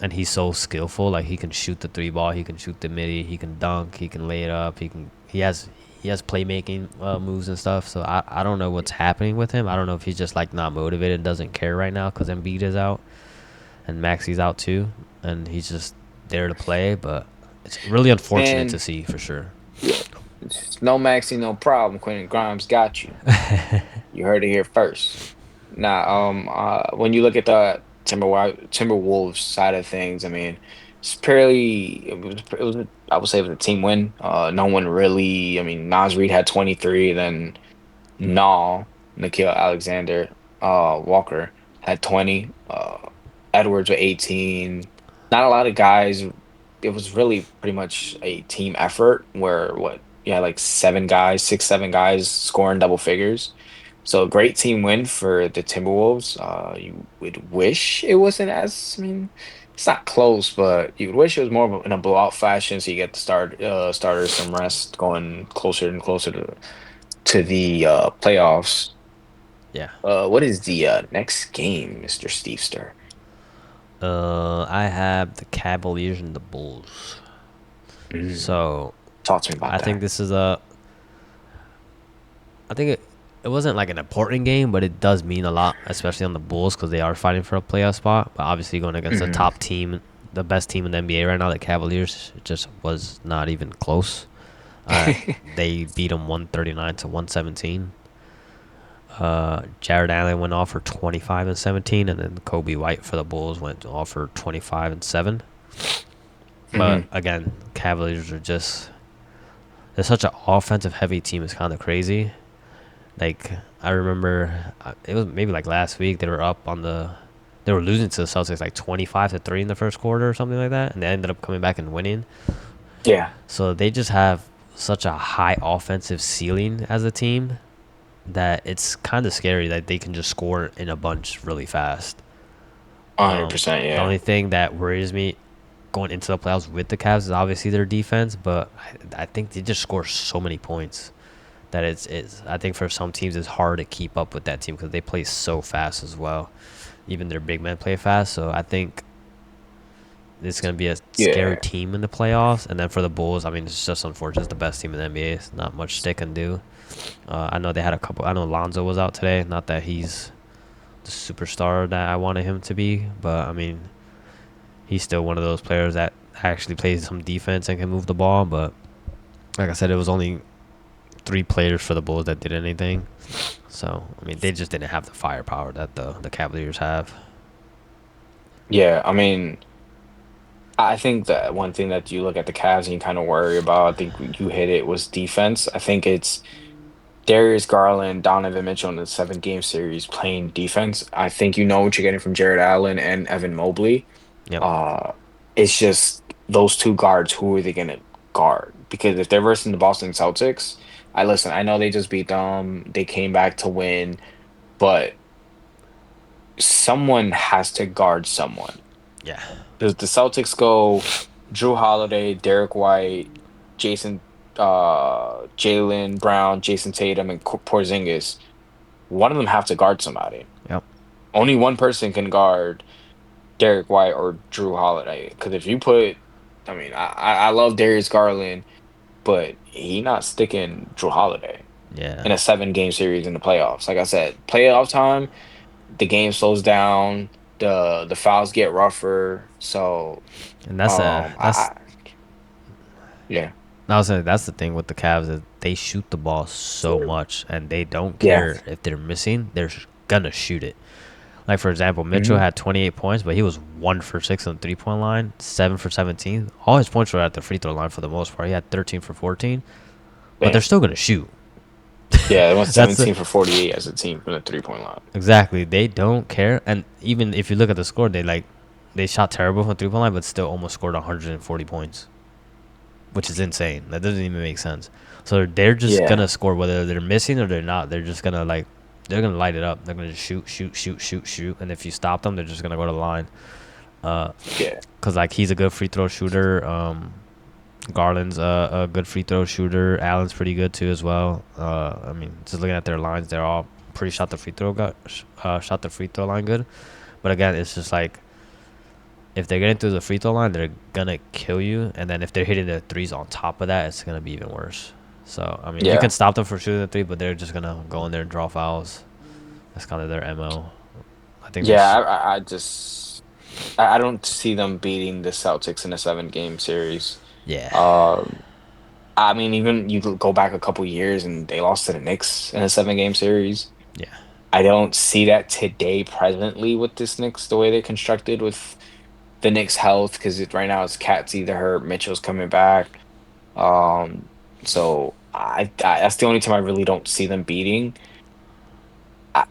And he's so skillful. Like he can shoot the three ball, he can shoot the midi, he can dunk, he can lay it up. He has playmaking moves and stuff. So I don't know what's happening with him. I don't know if he's just like not motivated, doesn't care right now because Embiid is out and Maxi's out too, and he's just there to play. But it's really unfortunate to Man, see for sure. it's no Maxi, no problem. Quentin Grimes got you. You heard it here first. Now, when you look at the Timberwolves side of things, I mean, I would say it was a team win. No one really, I mean, Nas Reed had 23, then Nikhil Alexander, Walker had 20, Edwards with 18. Not a lot of guys. It was really pretty much a team effort where what you had like seven guys, six, seven guys scoring double figures. So a great team win for the Timberwolves. You would wish it wasn't as, I mean, it's not close, but you would wish it was more of in a blowout fashion, so you get the starters some rest, going closer and closer to the playoffs. Yeah. What is the next game, Mr. Steve Stir? I have the Cavaliers and the Bulls. Mm, So talk to me about I think that. this is a. I think it wasn't like an important game, but it does mean a lot, especially on the Bulls because they are fighting for a playoff spot. But obviously, going against the Hmm. top team, the best team in the NBA right now, the Cavaliers, just was not even close. They beat them 139 to 117. Jared Allen went off for 25 and 17, and then Kobe White for the Bulls went off for 25 and 7. But Hmm. again, Cavaliers are just they're such an offensive heavy team. It's kind of crazy. Like I remember, it was maybe like last week they were up on the, they were losing to the Celtics like 25-3 in the first quarter or something like that, and they ended up coming back and winning. Yeah. So they just have such a high offensive ceiling as a team that it's kind of scary that they can just score in a bunch really fast. 100%, The yeah. only thing that worries me going into the playoffs with the Cavs is obviously their defense, but I think they just score so many points that it's I think for some teams it's hard to keep up with that team because they play so fast as well. Even their big men play fast, so I think it's gonna be a scary Yeah. team in the playoffs. And then for the Bulls, I mean, it's just unfortunate. It's the best team in the NBA. It's not much they can do. I know they had a couple. I know Lonzo was out today. Not that he's the superstar that I wanted him to be, but I mean, he's still one of those players that actually plays some defense and can move the ball. But like I said, it was only three players for the Bulls that did anything. So I mean, they just didn't have the firepower that the Cavaliers have. Yeah, I mean, I think that one thing that you look at the Cavs and you kind of worry about, I think you hit it, was defense. I think it's Darius Garland, Donovan Mitchell in the 7 game series playing defense. I think you know what you're getting from Jared Allen and Evan Mobley. Yep. Uh, it's just those two guards, who are they gonna guard? Because if they're versus the Boston Celtics, I listen, I know they just beat them, they came back to win, but someone has to guard someone. Yeah. Does the Celtics go Drew Holiday, Derek White, Jalen Brown, Jason Tatum, and Porzingis? One of them have to guard somebody. Yep. Only one person can guard Derek White or Drew Holiday. Because if you put, I mean, I love Darius Garland, but he not sticking Drew Holiday in Yeah. a 7 game series in the playoffs. Like I said, playoff time, the game slows down, the fouls get rougher. So, And that's a that's yeah, I was saying that's the thing with the Cavs is they shoot the ball so much and they don't yeah. care if they're missing. They're gonna shoot it. Like for example, Mitchell Hmm. had 28 points, but he was 1 for 6 on the 3 point line, 7 for 17. All his points were at the free throw line for the most part. He had 13 for 14, but they're Damn. still gonna shoot. Yeah, they went That's a, 17 for 48 as a team from the 3-point line. exactly. They don't care, and even if you look at the score, they shot terrible from 3 point line, but still almost scored 140 points, which is insane. That doesn't even make sense. So they're just Yeah, gonna score whether they're missing or they're not. They're just gonna they're gonna light it up. They're gonna just shoot, shoot, shoot, shoot, shoot, and if you stop them, they're just gonna go to the line. yeah, Cause like he's a good free throw shooter. Garland's a good free throw shooter. Allen's pretty good too as well. I mean, just looking at their lines, they're all pretty shot the free throw line good. But again, it's just like if they're getting through the free throw line, they're gonna kill you. And then if they're hitting the threes on top of that, it's gonna be even worse. So I mean, you can yeah, stop them from shooting the three, but they're just gonna go in there and draw fouls. That's kind of their mo. I think yeah. there's I just I don't see them beating the Celtics in a 7-game series. yeah, Um, I mean, even you could go back a couple years and they lost to the Knicks in a 7-game series. yeah, I don't see that today presently with this Knicks, the way they're constructed with the Knicks' health, because right now it's Cat's either hurt, Mitchell's coming back. Um, so that's the only time I really don't see them beating. I,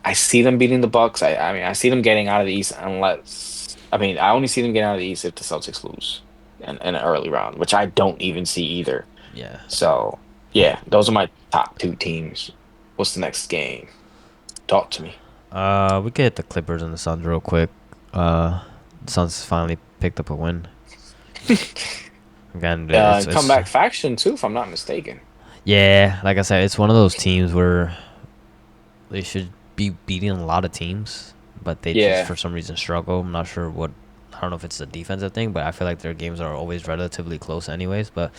I see them beating the Bucks. I mean, I see them getting out of the East unless I mean, I only see them getting out of the East if the Celtics lose in an early round, which I don't even see either. yeah. So yeah, those are my top two teams. What's the next game? Talk to me. We could hit the Clippers and the Suns real quick. The Suns finally picked up a win. Again, it's Comeback faction too, if I'm not mistaken. yeah. Like I said, it's one of those teams where they should be beating a lot of teams, but they just Yeah, for some reason struggle. I'm not sure what. I don't know if it's a defensive thing, but I feel like their games are always relatively close, anyways. But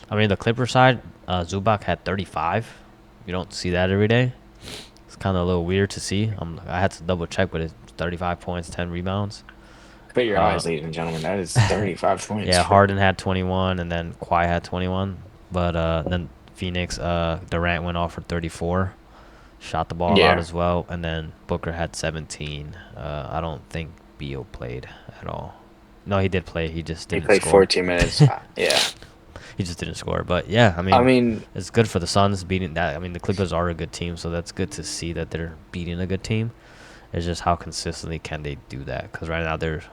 I mean, the Clipper side, Zubac had 35. You don't see that every day. It's kind of a little weird to see. I had to double check, but it's 35 points, 10 rebounds. put your Uh, eyes, ladies and gentlemen. That is 35 yeah, points. Harden had 21, and then Kawhi had 21. But then Phoenix, Durant went off for 34, shot the ball out Yeah, as well, and then Booker had 17. I don't think Beal played at all. No, he did play. He just he didn't played score. 14 minutes. Yeah, He just didn't score. But yeah, I I mean, mean, it's good for the Suns beating that. I mean, the Clippers are a good team, so that's good to see that they're beating a good team. It's just how consistently can they do that? Because right now they're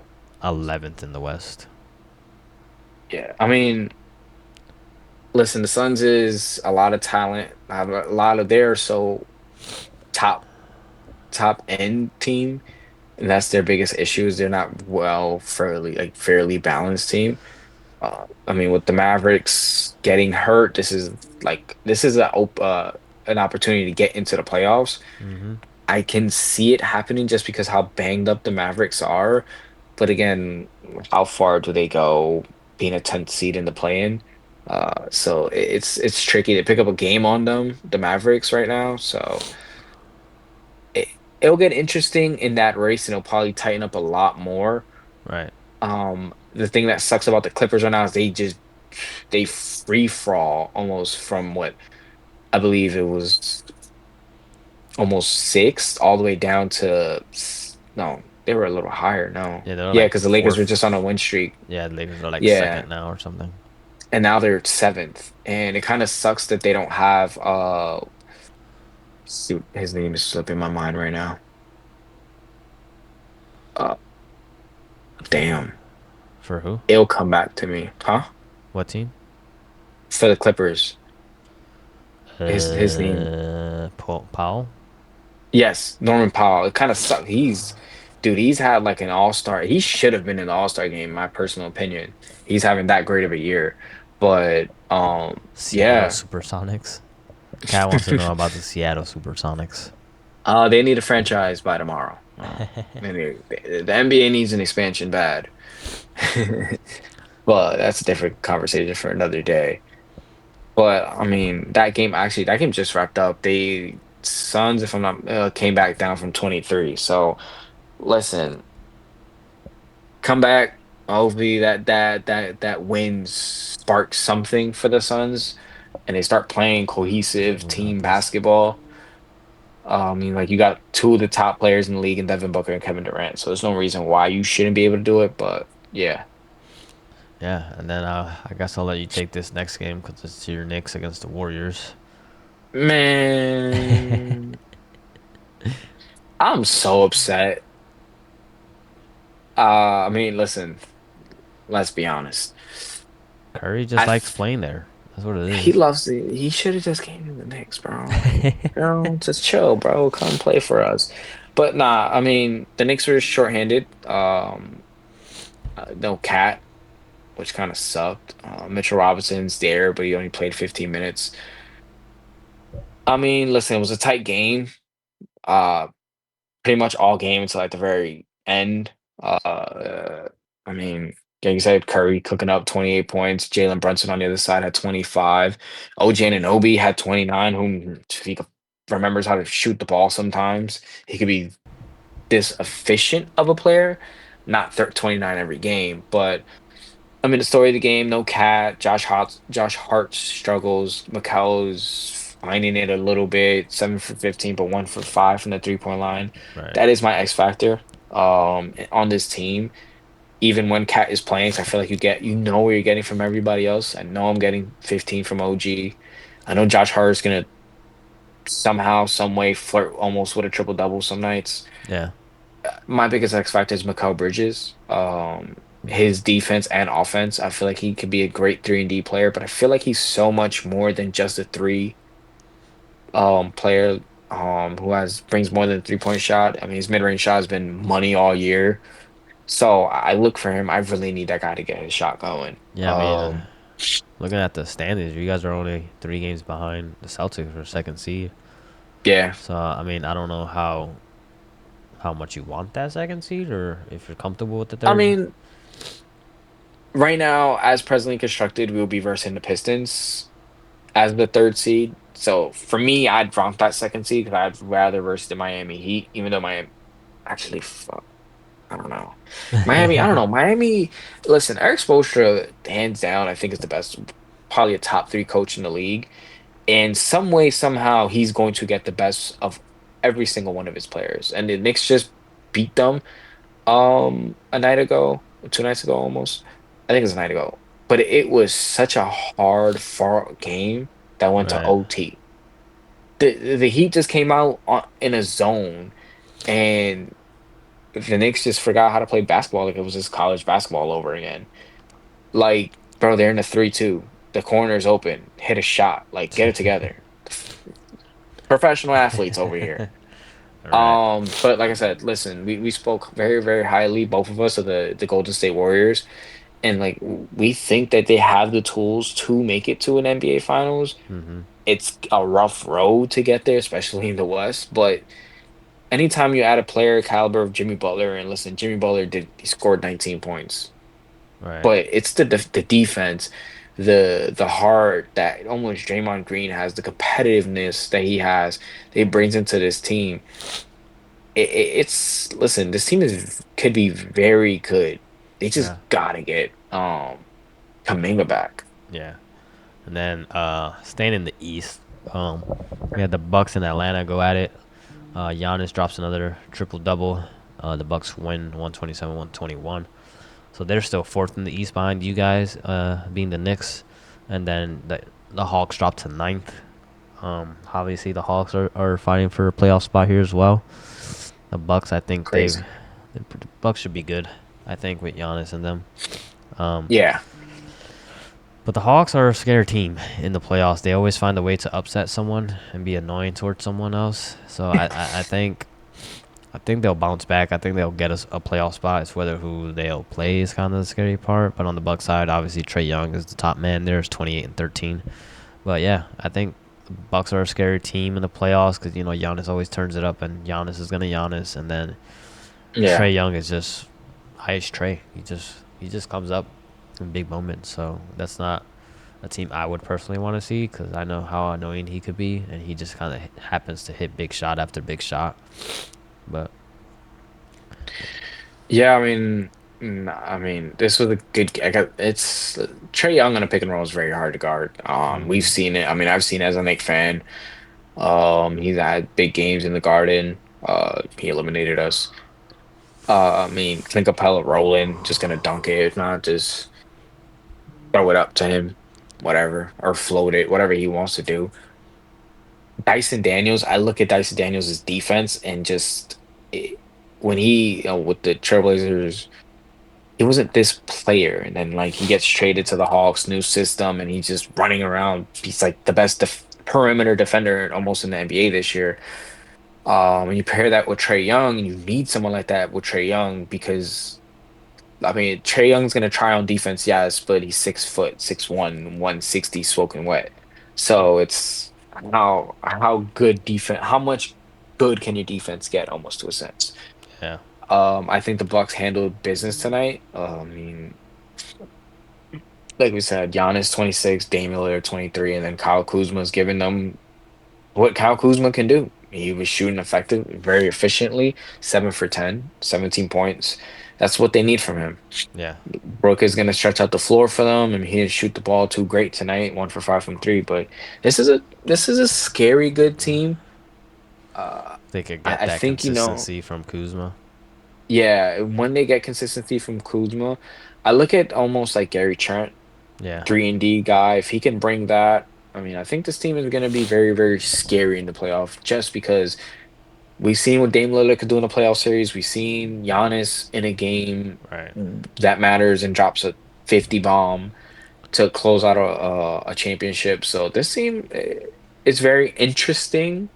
11th in the West. yeah, I mean, listen, the Suns is a lot of talent. Have a lot of their so top top end team, and that's their biggest issue is they're not fairly balanced team. I mean, with the Mavericks getting hurt, this is an opportunity to get into the playoffs. Mm-hmm. I can see it happening just because how banged up the Mavericks are. But again, how far do they go being a 10th seed in the play-in? So it's tricky to pick up a game on them, the Mavericks right now. So it, it'll get interesting in that race and it'll probably tighten up a lot more. Right. The thing that sucks about the Clippers right now is they free fall almost from what I believe it was almost sixth all the way down to no, they were a little higher. No, Yeah, they're yeah, like because the Lakers were just fourth. on a win streak. Yeah, the Lakers are like Yeah, second now or something. and now they're seventh, and it kind of sucks that they don't have shoot, his name is slipping my mind right now. Uh, damn, For who? it'll come back to me, huh? What team? For the Clippers, his name. Powell. Yes, Norman Powell. It kind of sucks. Dude, he's had like an all-star. He should have been in the all-star game, my personal opinion. He's having that great of a year. But Seattle yeah. Supersonics. Cat wants to know about the Seattle Supersonics. They need a franchise by tomorrow. The NBA needs an expansion bad. But that's a different conversation for another day. But I mean, that game just wrapped up. They Suns, if I'm not came back down from 23. So listen, come back. Hopefully that win sparks something for the Suns, and they start playing cohesive What about team this? basketball. I mean, like you got two of the top players in the league in Devin Booker and Kevin Durant, so there's no reason why you shouldn't be able to do it. But yeah, Yeah, and then I guess I'll let you take this next game because it's your Knicks against the Warriors. Man, I'm so upset. I mean, listen, let's be honest. Curry I just likes f- playing there. That's what it he is. loves the he should have just came to the Knicks, bro. Like, just chill, bro. Come play for us. But nah, I mean, the Knicks were shorthanded. No Cat, which kind of sucked. Mitchell Robinson's there, but he only played 15 minutes. I mean, listen, it was a tight game. Uh, pretty much all game until at the very end. I mean, like you said, Curry cooking up 28 points. Jalen Brunson on the other side had 25. OJ Anunoby had 29, whom if he remembers how to shoot the ball sometimes. He could be this efficient of a player, not 29 every game, but I mean, the story of the game, no Cat. Josh Hart struggles. Mikal's finding it a little bit, 7 for 15, but 1 for 5 from the 3-point line. Right. That is my X factor on this team. Even when Cat is playing, so I feel like you know what you're getting from everybody else. I know I'm getting 15 from OG. I know Josh Hart is gonna somehow, some way flirt almost with a triple double some nights. Yeah. My biggest X factor is Mikal Bridges. His defense and offense. I feel like he could be a great 3-and-D player, but I feel like he's so much more than just a three player who has brings more than a 3-point shot. I mean, his mid-range shot has been money all year. So I look for him. I really need that guy to get his shot going. Yeah. I mean, looking at the standings, you guys are only 3 games behind the Celtics for second seed. Yeah. So I mean, I don't know how much you want that second seed, or if you're comfortable with the I third. mean, right now, as presently constructed, we will be versing the Pistons as the third seed. So for me, I'd want that second seed because I'd rather verse the Miami Heat, even though Miami actually, fuck, I don't know. Miami, I don't know. Miami, listen, Eric Spoelstra, hands down, I think is the best, probably a top three coach in the league. And some way, somehow, he's going to get the best of every single one of his players. And the Knicks just beat them a night ago, 2 nights ago almost. I think it was a night ago. But it was such a hard far game that went to Right. OT. The Heat just came out in a zone, and the Knicks just forgot how to play basketball like it was just college basketball over again. Like, bro, they're in a 3-2. The corner's open. Hit a shot. Like, get it together. Professional athletes over here. All right. But like I said, listen, we spoke very, very highly, both of us, of the Golden State Warriors. And like we think that they have the tools to make it to an NBA Finals. Mm-hmm. It's a rough road to get there, especially in the West. But anytime you add a player caliber of Jimmy Butler, and listen, Jimmy Butler he scored 19 points, Right. but it's the defense, the heart that almost Draymond Green has, the competitiveness that he has, that he brings into this team. It's listen, this team is could be very good. They just Yeah. gotta get Kaminga back. Yeah. And then staying in the East, we had the Bucks in Atlanta go at it. Giannis drops another triple double. The Bucks win 127-121. So they're still fourth in the East behind you guys, being the Knicks, and then the Hawks dropped to ninth. Obviously the Hawks are fighting for a playoff spot here as well. The Bucks, I think Crazy. the Bucks should be good. I think with Giannis and them. Um, Yeah. but the Hawks are a scary team in the playoffs. They always find a way to upset someone and be annoying towards someone else. So I think they'll bounce back. I think they'll get us a playoff spot. It's whether who they'll play is kind of the scary part. But on the Bucks side, obviously Trey Young is the top man. There's 28-13. But yeah, I think the Bucks are a scary team in the playoffs because Giannis always turns it up, and Giannis is gonna Giannis, and then Yeah. Trey Young is just highest Trey. He just comes up in big moments. So that's not a team I would personally want to see because I know how annoying he could be, and he just kind of happens to hit big shot after big shot. But Yeah, I mean, this was a good. I got it's Trey Young on a pick and roll is very hard to guard. We've hmm seen it. I mean, I've seen it as a Knicks fan. He's had big games in the Garden. He eliminated us. I mean, Clint Capella rolling, just gonna dunk it. If not, just throw it up to him, whatever, or float it, whatever he wants to do. Dyson Daniels, I look at Dyson Daniels' defense and just it, when he with the Trailblazers, he wasn't this player, and then like he gets traded to the Hawks, new system, and he's just running around. He's like the best perimeter defender almost in the NBA this year. And you pair that with Trey Young, and you need someone like that with Trey Young because I mean Trey Young's gonna try on defense, yes, but he's 6 foot, 6'1", 160, soaking wet. So it's how good defense, how much good can your defense get, almost to a sense. Yeah, I think the Bucks handled business tonight. I mean, like we said, Giannis 26, Damian Lillard 23, and then Kyle Kuzma's giving them what Kyle Kuzma can do. He was shooting effective, very efficiently, 7 for 10, 17 points. That's what they need from him. yeah, Brooke is going to stretch out the floor for them. I mean, he didn't shoot the ball too great tonight, 1 for 5 from three. But this is a scary good team. Uh, they could get I that think consistency from Kuzma. yeah, when they get consistency from Kuzma, I look at almost like Gary Trent, Yeah, 3-and-D guy. If he can bring that, I mean, I think this team is going to be very, very scary in the playoff just because we've seen what Dame Lillard could do in a playoff series. We've seen Giannis in a game right, that matters and drops a 50 bomb to close out a championship. So this team is very interesting.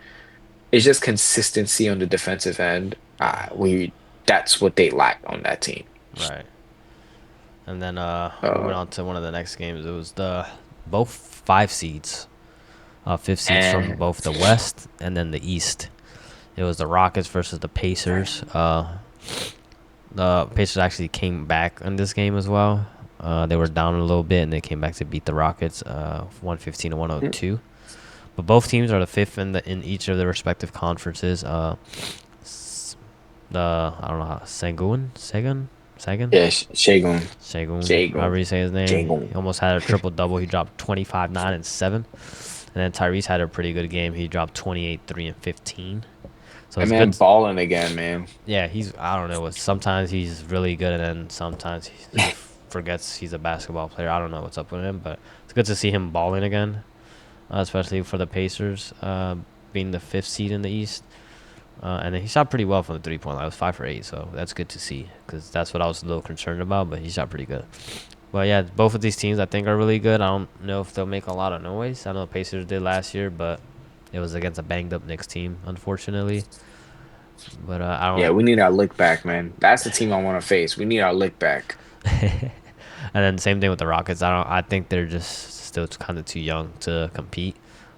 It's just consistency on the defensive end. We That's what they lack on that team. right. And then moving Uh, on to one of the next games, it was the both five seeds, fifth seeds from and both the West and then the East. It was the Rockets versus the Pacers. The Pacers actually came back in this game as well. They were down a little bit and they came back to beat the Rockets, 115 to 102. But both teams are the fifth in each of their respective conferences. The I don't know how Sagan, yeah, Shagun, Shagun, however Shagun, you say his name. Shagun. He almost had a triple double. He dropped 25, 9, and 7. And then Tyrese had a pretty good game. He dropped 28, 3, and 15. So That it's man good. balling again, man. Yeah, I don't know. Sometimes he's really good, and then sometimes he forgets he's a basketball player. I don't know what's up with him, but it's good to see him balling again, especially for the Pacers, being the fifth seed in the East. And then he shot pretty well from the 3-point line. It was 5 for 8, so that's good to see because that's what I was a little concerned about, but he shot pretty good. But yeah, both of these teams I think are really good. I don't know if they'll make a lot of noise. I know the Pacers did last year, but it was against a banged up Knicks team, unfortunately. But I Yeah, don't. we need our lick back, man. That's the team I want to face. We need our lick back. And then same thing with the Rockets. I don't. I think they're just still kind of too young to compete.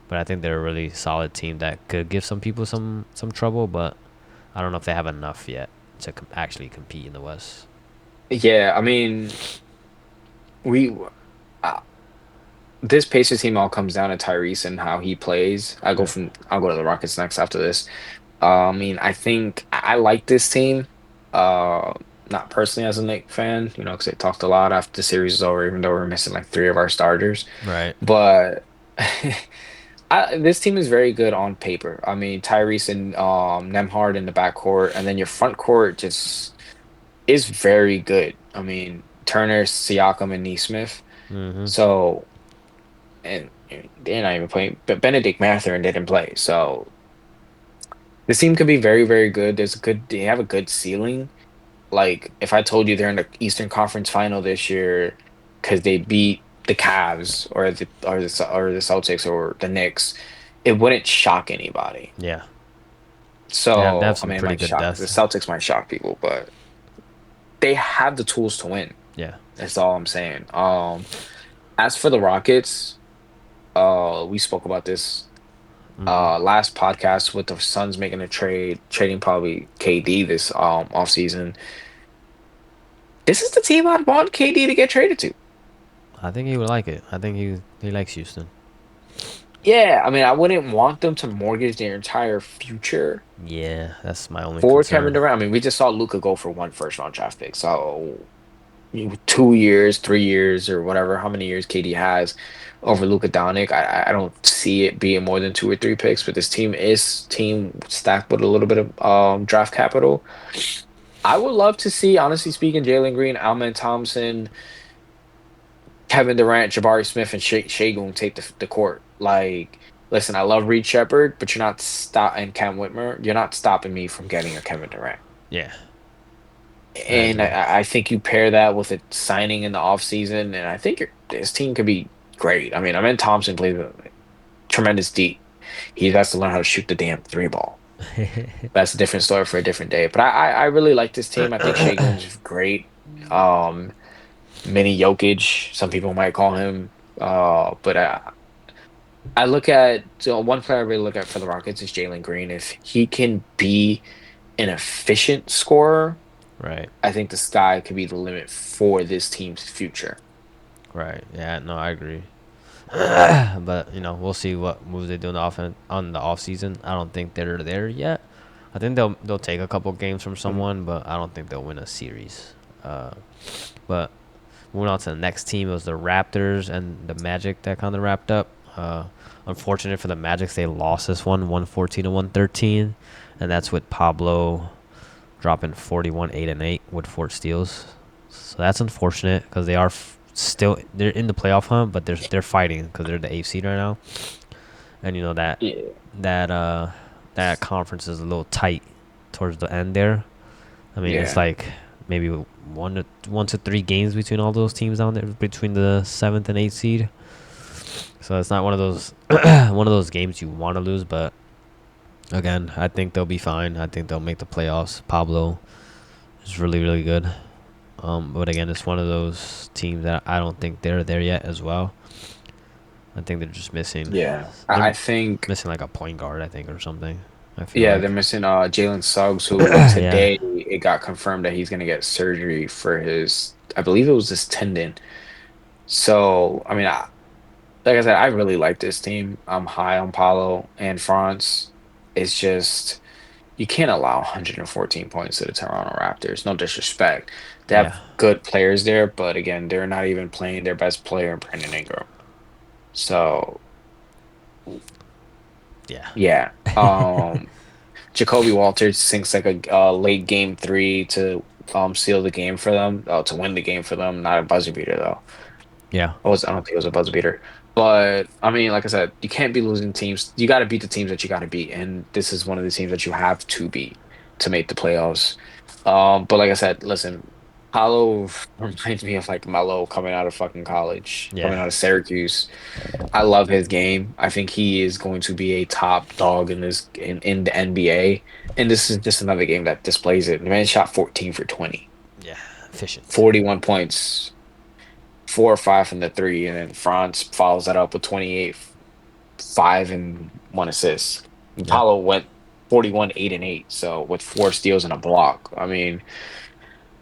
But I think they're a really solid team that could give some people some trouble. But I don't know if they have enough yet to actually compete in the West. Yeah, I mean, we uh, this Pacers team all comes down to Tyrese and how he plays. Yeah. I'll go to the Rockets next after this. I mean, I think I like this team. Uh, Not personally as a Knicks fan, because they talked a lot after the series is over, even though we're missing like three of our starters. Right. But this team is very good on paper. I mean, Tyrese and Nemhard in the backcourt, and then your front court just is very good. I mean, Turner, Siakam, and Neesmith. Mhm. So, and they're not even playing, but Benedict Mathurin didn't play. So this team could be very, very good. They have a good ceiling. Like if I told you they're in the Eastern Conference Final this year because they beat the Cavs or the Celtics or the Knicks, it wouldn't shock anybody. Yeah. They have So I some mean, it pretty might good shock the death. Celtics might shock people, but they have the tools to win. Yeah. That's all I'm saying. As for the Rockets, we spoke about this Mhm. last podcast with the Suns making a trade, trading probably KD this offseason. This is the team I'd want KD to get traded to. I think he would like it. I think he likes Houston. Yeah, I mean, I wouldn't want them to mortgage their entire future Yeah, that's my only for Kevin concern. Durant. I mean, we just saw Luca go for one first round draft pick. So 2 years, 3 years, or whatever, how many years KD has over Luka Doncic. I don't see it being more than two or three picks, but this team stacked with a little bit of draft capital. I would love to see, honestly speaking, Jalen Green, Alman Thompson, Kevin Durant, Jabari Smith, and Shea take the court. Like listen, I love Reed Shepard, but you're not and Cam Whitmer. You're not stopping me from getting a Kevin Durant. Yeah, I And agree. I think you pair that with a signing in the offseason, and I think this team could be great. I mean, I mean Thompson plays a tremendous D. He has to learn how to shoot the damn three ball. That's a different story for a different day. But I really like this team. I think Shea Gilgeous is great. Um, Mini Jokic, some people might call him. But I look at so one player I really look at for the Rockets is Jalen Green. If he can be an efficient scorer, Right. I think the sky could be the limit for this team's future. Right. Yeah. No, I agree. But we'll see what moves they do on the off season. I don't think they're there yet. I think they'll take a couple games from Mhm. someone, but I don't think they'll win a series. Uh, but moving on to the next team, it was the Raptors and the Magic that kind of wrapped up. Unfortunate for the Magic, they lost this one, 114 to 113, and that's with Pablo dropping 41, 8 and 8 with 4 steals. So that's unfortunate because they are still they're in the playoff hunt, but they're fighting because they're the eighth seed right now, and Yeah, that uh that conference is a little tight towards the end there. I mean, it's yeah, like maybe 1 to 3 games between all those teams down there between the seventh and eighth seed. So it's not one of those one of those games you want to lose, but again, I think they'll be fine. I think they'll make the playoffs. Pablo is really really good. But again, it's one of those teams that I don't think they're there yet as well. I think they're just missing. yeah. I They're think missing like a point guard, I think, or something. I feel yeah, like. they're missing Jalen Suggs, who Yeah. today it got confirmed that he's gonna get surgery for his, I believe it was his tendon. So I mean, like I said, I really like this team. I'm high on Paulo and France. It's just you can't allow 114 points to the Toronto Raptors. No disrespect. They Yeah. have good players there, but again, they're not even playing their best player, Brandon Ingram. So Yeah. yeah. Jacoby Walters sinks like a late game three to seal the game for them, to win the game for them. Not a buzzer beater though. Yeah. I don't think it was a buzzer beater. But I mean, like I said, you can't be losing teams. You got to beat the teams that you got to beat, and this is one of the teams that you have to beat to make the playoffs. But like I said, listen, Paolo reminds me of like Melo coming out of fucking college, Yeah. coming out of Syracuse. I love his game. I think he is going to be a top dog in the NBA. And this is just another game that displays it. The man shot 14 for 20, Yeah. Efficient. 41 points, 4 or 5 from the three, and then France follows that up with 28, 5 and 1 assist. And Yep. Paulo went 41, 8 and 8. So with 4 steals and a block. I mean,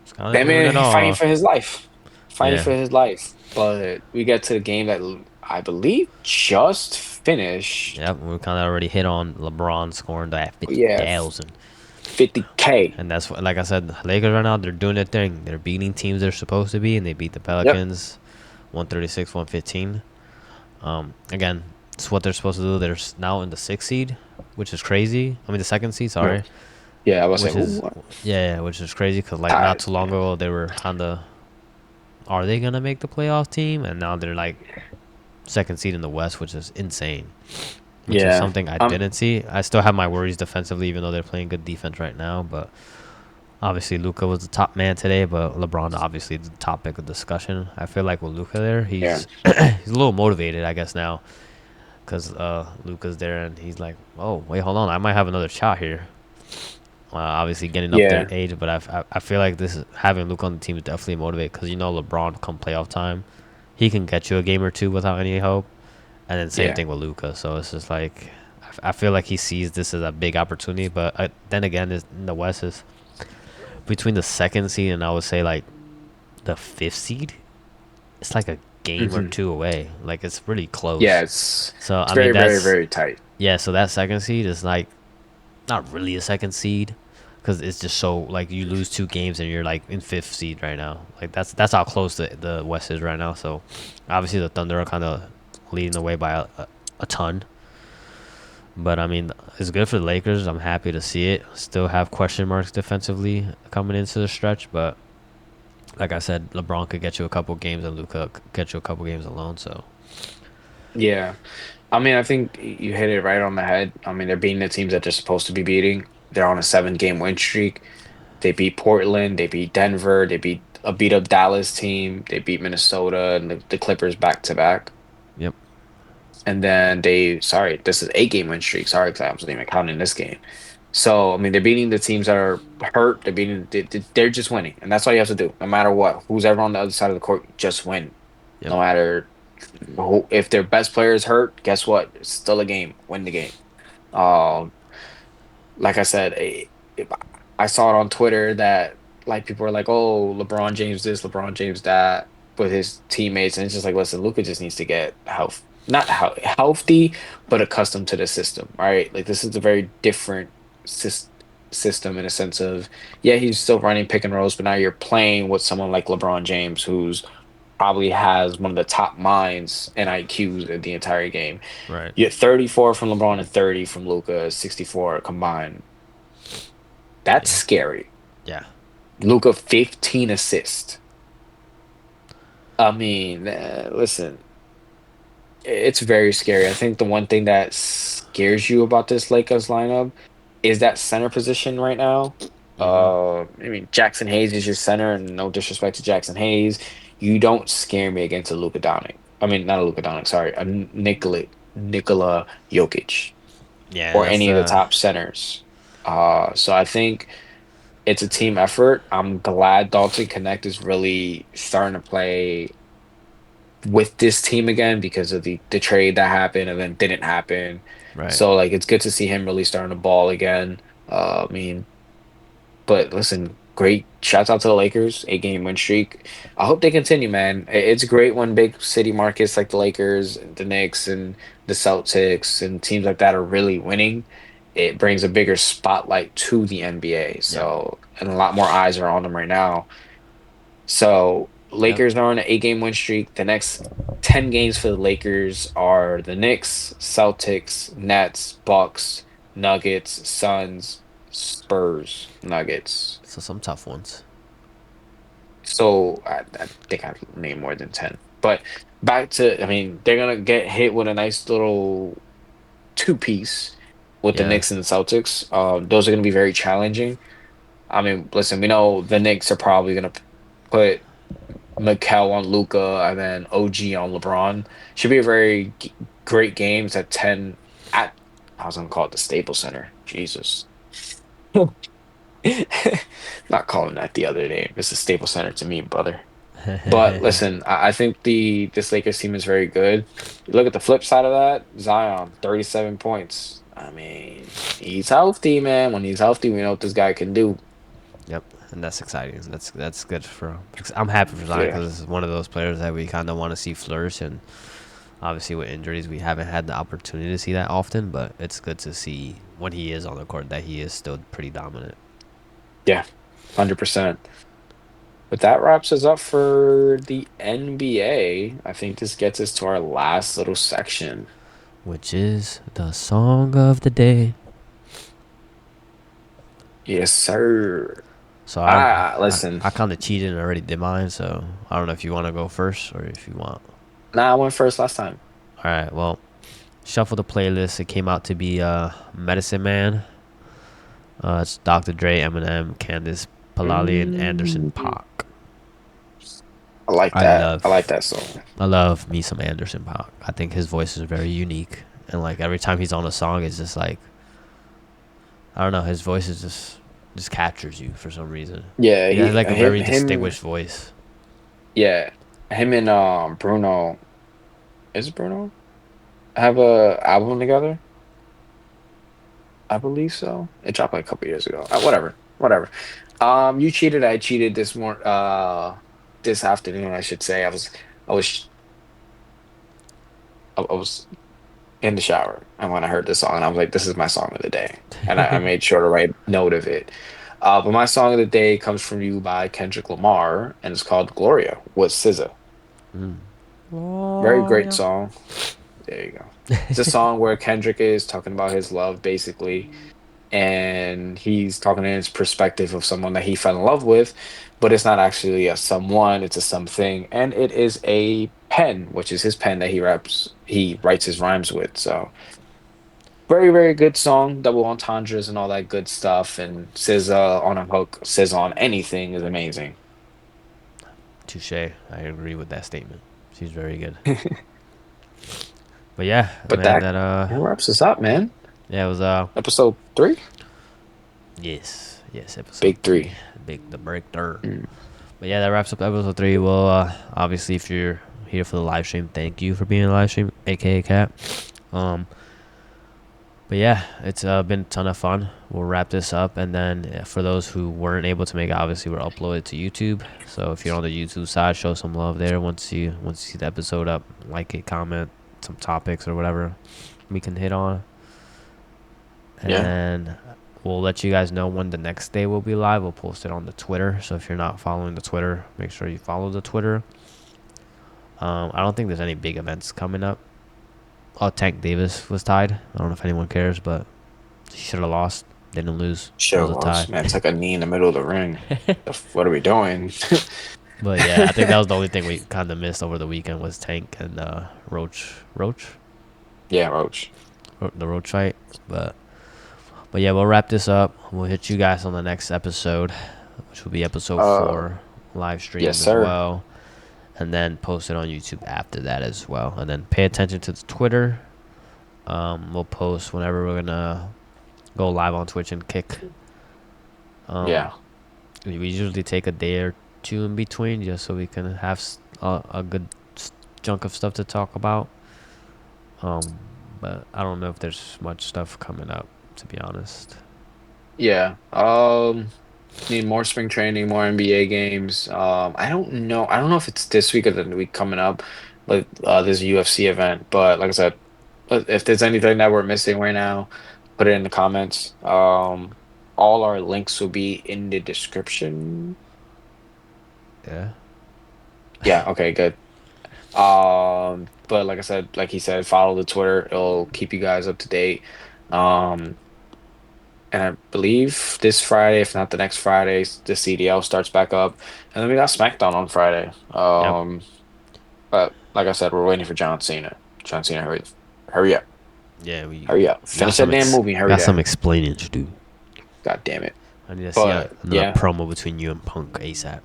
It's kind of that doing man it he's fighting all. for his life. Fighting Yeah. for his life. But we get to the game that I believe just finished. Yep. We kind of already hit on LeBron scoring that Yeah, 50,000. 50K. And that's what, like I said, Lakers right now, they're doing their thing. They're beating teams they're supposed to be, and they beat the Yep. Pelicans 136, 115. Again, it's what they're supposed to do. They're now in the sixth seed, which is crazy. I mean, the second seed, Yeah, sorry. yeah, I was Which saying, is, what? yeah, which is crazy because, like, not Tied. too long ago, they were on the, are they going to make the playoff team? And now they're, like, second seed in the West, which is insane. Which is Yeah. something I didn't see. I still have my worries defensively, even though they're playing good defense right now. But obviously, Luca was the top man today, but LeBron obviously the topic of discussion. I feel like with Luca there, Yeah. he's he's a little motivated, I guess now, because Luca's there and he's like, oh wait, hold on, I might have another shot here. Obviously, getting up there in Yeah. age, but I feel like this is, having Luca on the team is definitely motivate because LeBron come playoff time, he can get you a game or two without any hope, and then same Yeah. thing with Luca. So it's just like I feel like he sees this as a big opportunity, but then again, in the West is between the second seed and I would say like the fifth seed, it's like a game or Hmm. two away. Like it's really Yeah, close. So it's I mean very, very, that's very tight. yeah. So that second seed is like not really a second seed because it's just so like you lose 2 games and you're like in fifth seed right now. Like that's how close the West is right now. So obviously the Thunder are kind of leading the way by a ton. But I mean, it's good for the Lakers. I'm happy to see it. Still have question marks defensively coming into the stretch, but like I said, LeBron could get you a couple games, and Luka could get you a couple games alone. So Yeah. I mean, I think you hit it right on the head. I mean, they're beating the teams that they're supposed to be beating. They're on a 7 game win streak. They beat Portland. They beat Denver. They beat a beat up Dallas team. They beat Minnesota and the Clippers back to back. Yep. And then sorry, this is 8 game win streak. Sorry, because I wasn't even counting this game. So, I mean, they're beating the teams that are hurt. They're just winning. And that's all you have to do. No matter what, who's ever on the other side of the court, just win. Yep. No matter if their best player is hurt, guess what? It's still a game. Win the game. Um, like I said, I saw it on Twitter that like people are like, "Oh, LeBron James this, LeBron James that," with his teammates, and it's just like, listen, Luka just needs to get not healthy, but accustomed to the system. Right? Like this is a very different sys system in a sense of, yeah, he's still running pick and rolls, but now you're playing with someone like LeBron James, who's probably has one of the top minds and IQs in the entire game. Right. You get 34 from LeBron and 30 from Luca, 64 combined. That's Yeah. scary. Yeah. Luca 15 assists. I mean, listen, it's very scary. I think the one thing that scares you about this Lakers lineup is that center position right now. Mm-hmm. I mean, Jackson Hayes is your center, and no disrespect to Jackson Hayes, you don't scare me against a Luka Doncic. I mean, not a Luka Doncic, sorry, a Nikola Jokic Yeah. or That's any of the top centers. So I think it's a team effort. I'm glad Dalton Connect is really starting to play with this team again because of the trade that happened and then didn't happen. right. So like it's good to see him really starting to ball again. I mean, but listen, great shouts out to the Lakers, 8 game win streak. I hope they continue, man. It's great when big city markets like the Lakers, the Knicks, and the Celtics and teams like that are really winning. It brings a bigger spotlight to the NBA. Yep. So, and a lot more eyes are on them right now. So, Yep. Lakers are on an 8 game win streak. The next 10 games for the Lakers are the Knicks, Celtics, Nets, Bucks, Nuggets, Suns, Spurs, Nuggets. So some tough ones. So I think I named more than 10. But back to, I mean, they're gonna get hit with a nice little two-piece with the Yeah. Knicks and the Celtics. Those are gonna be very challenging. I mean, listen, we know the Knicks are probably gonna put Mikel on Luca and then OG on LeBron. Should be a very great games at 10 at I was gonna call it the Staples Center. Jesus. Not calling that the other name. It's the Staples Center to me, brother. But listen, I think the this Lakers team is very good. You look at the flip side of that, Zion, 37 points. I mean, he's healthy, man. When he's healthy, we know what this guy can do. Yep. And that's exciting. That's good for. I'm happy for Zion Yeah. because it's one of those players that we kind of want to see flourish. And obviously, with injuries, we haven't had the opportunity to see that often. But it's good to see when he is on the court that he is still pretty dominant. Yeah, 100%. But that wraps us up for the NBA. I think this gets us to our last little section. Which is the song of the day. Yes, sir. So I Listen. I kind of cheated and already did mine. So I don't know if you want to go first or if you want. Nah, I went first last time. All right. Well, shuffle the playlist. It came out to be Medicine Man. It's Dr. Dre, Eminem, Candace, Palali, and Anderson Mm, .Paak. I like I that. I like love that song. I love me some Anderson .Paak. I think his voice is very unique, and like every time he's on a song, it's just like I don't know. His voice is just captures you for some reason. Yeah, He has like a very him, distinguished voice. yeah, him and Bruno. Is it Bruno? Have a album together? I believe so. It dropped like a couple years ago. Whatever, whatever. You cheated. I cheated this afternoon. I should say. I was, I was in the shower, and when I heard this song, I was like, "This is my song of the day," and I made sure to write note of it. But my song of the day comes from you by Kendrick Lamar, and it's called "Gloria" with SZA. Mm. Very Oh great yeah. song. There you go. It's a song where Kendrick is talking about his love, basically, and he's talking in his perspective of someone that he fell in love with, but it's not actually a someone, it's a something, and it is a pen, which is his pen that he writes his rhymes with. So very, very good song, double entendres and all that good stuff, and SZA on a hook, SZA on anything is amazing. Touche. I agree with that statement. She's very good. But yeah, But man, that wraps us up, man. yeah, it was Episode 3, yes, episode big 3, 3. the breakthrough. Mm. But yeah, that wraps up episode 3. Well, obviously, if you're here for the live stream, thank you for being in the live stream, aka Cat. But yeah, it's been a ton of fun. We'll wrap this up, and then for those who weren't able to make it, obviously we're uploaded to YouTube. So if you're on the YouTube side, show some love there. Once you see the episode up, like it, comment some topics or whatever we can hit on, Yeah, and we'll let you guys know when the next day will be live. We'll post it on the Twitter. So if you're not following the Twitter, make sure you follow the Twitter. I don't think there's any big events coming up. Oh, Tank Davis was tied. I don't know if anyone cares, but he should have lost. Didn't lose. It sure was a tie. was. Man, it's like a knee in the middle of the ring. What are we doing? But yeah, I think that was the only thing we kind of missed over the weekend was Tank and Roach, Yeah, Roach. The Roach fight. But yeah, we'll wrap this up. We'll hit you guys on the next episode, which will be episode Uh, 4, live streamed yes, as sir. well, and then posted on YouTube after that as well. And then pay attention to the Twitter. We'll post whenever we're gonna go live on Twitch and kick. Um, Yeah. we usually take a day or two in between just so we can have a good chunk of stuff to talk about. But I don't know if there's much stuff coming up, to be honest. Yeah. Need more spring training, more NBA games. I don't know. I don't know if it's this week or the week coming up, but there's a UFC event. But like I said, if there's anything that we're missing right now, put it in the comments. All our links will be in the description. Yeah. Yeah, okay, good. But like I said, like he said, follow the Twitter. It'll keep you guys up to date. Um, and I believe this Friday, if not the next Friday, the CDL starts back up, and then we got SmackDown on Friday. Yep. But like I said, we're waiting for John Cena. John Cena, hurry up, Yeah, we hurry up, got finish that damn movie, hurry got some that. explaining to do. God damn it. I need to see But another yeah, promo between you and Punk ASAP.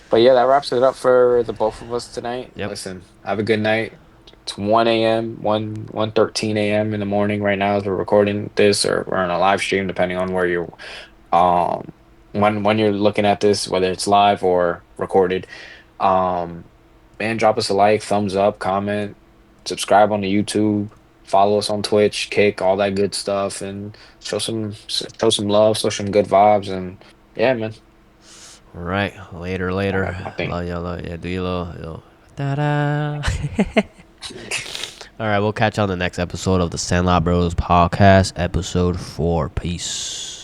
but yeah, that wraps it up for the both of us tonight. Yep. Listen, have a good night. It's 1 a.m., 1:13 a.m. in the morning right now as we're recording this, or we're on a live stream, depending on where you're um when you're looking at this, whether it's live or recorded. Um, man, drop us a like, thumbs up, comment, subscribe on the YouTube, follow us on Twitch, Kick, all that good stuff, and show some love, show some good vibes, and yeah, man. All right. Later. All right, I think. Love y'all. Yeah, do your little. Ta-da. All right. We'll catch you on the next episode of the Sandlot Bros Podcast, episode 4. Peace.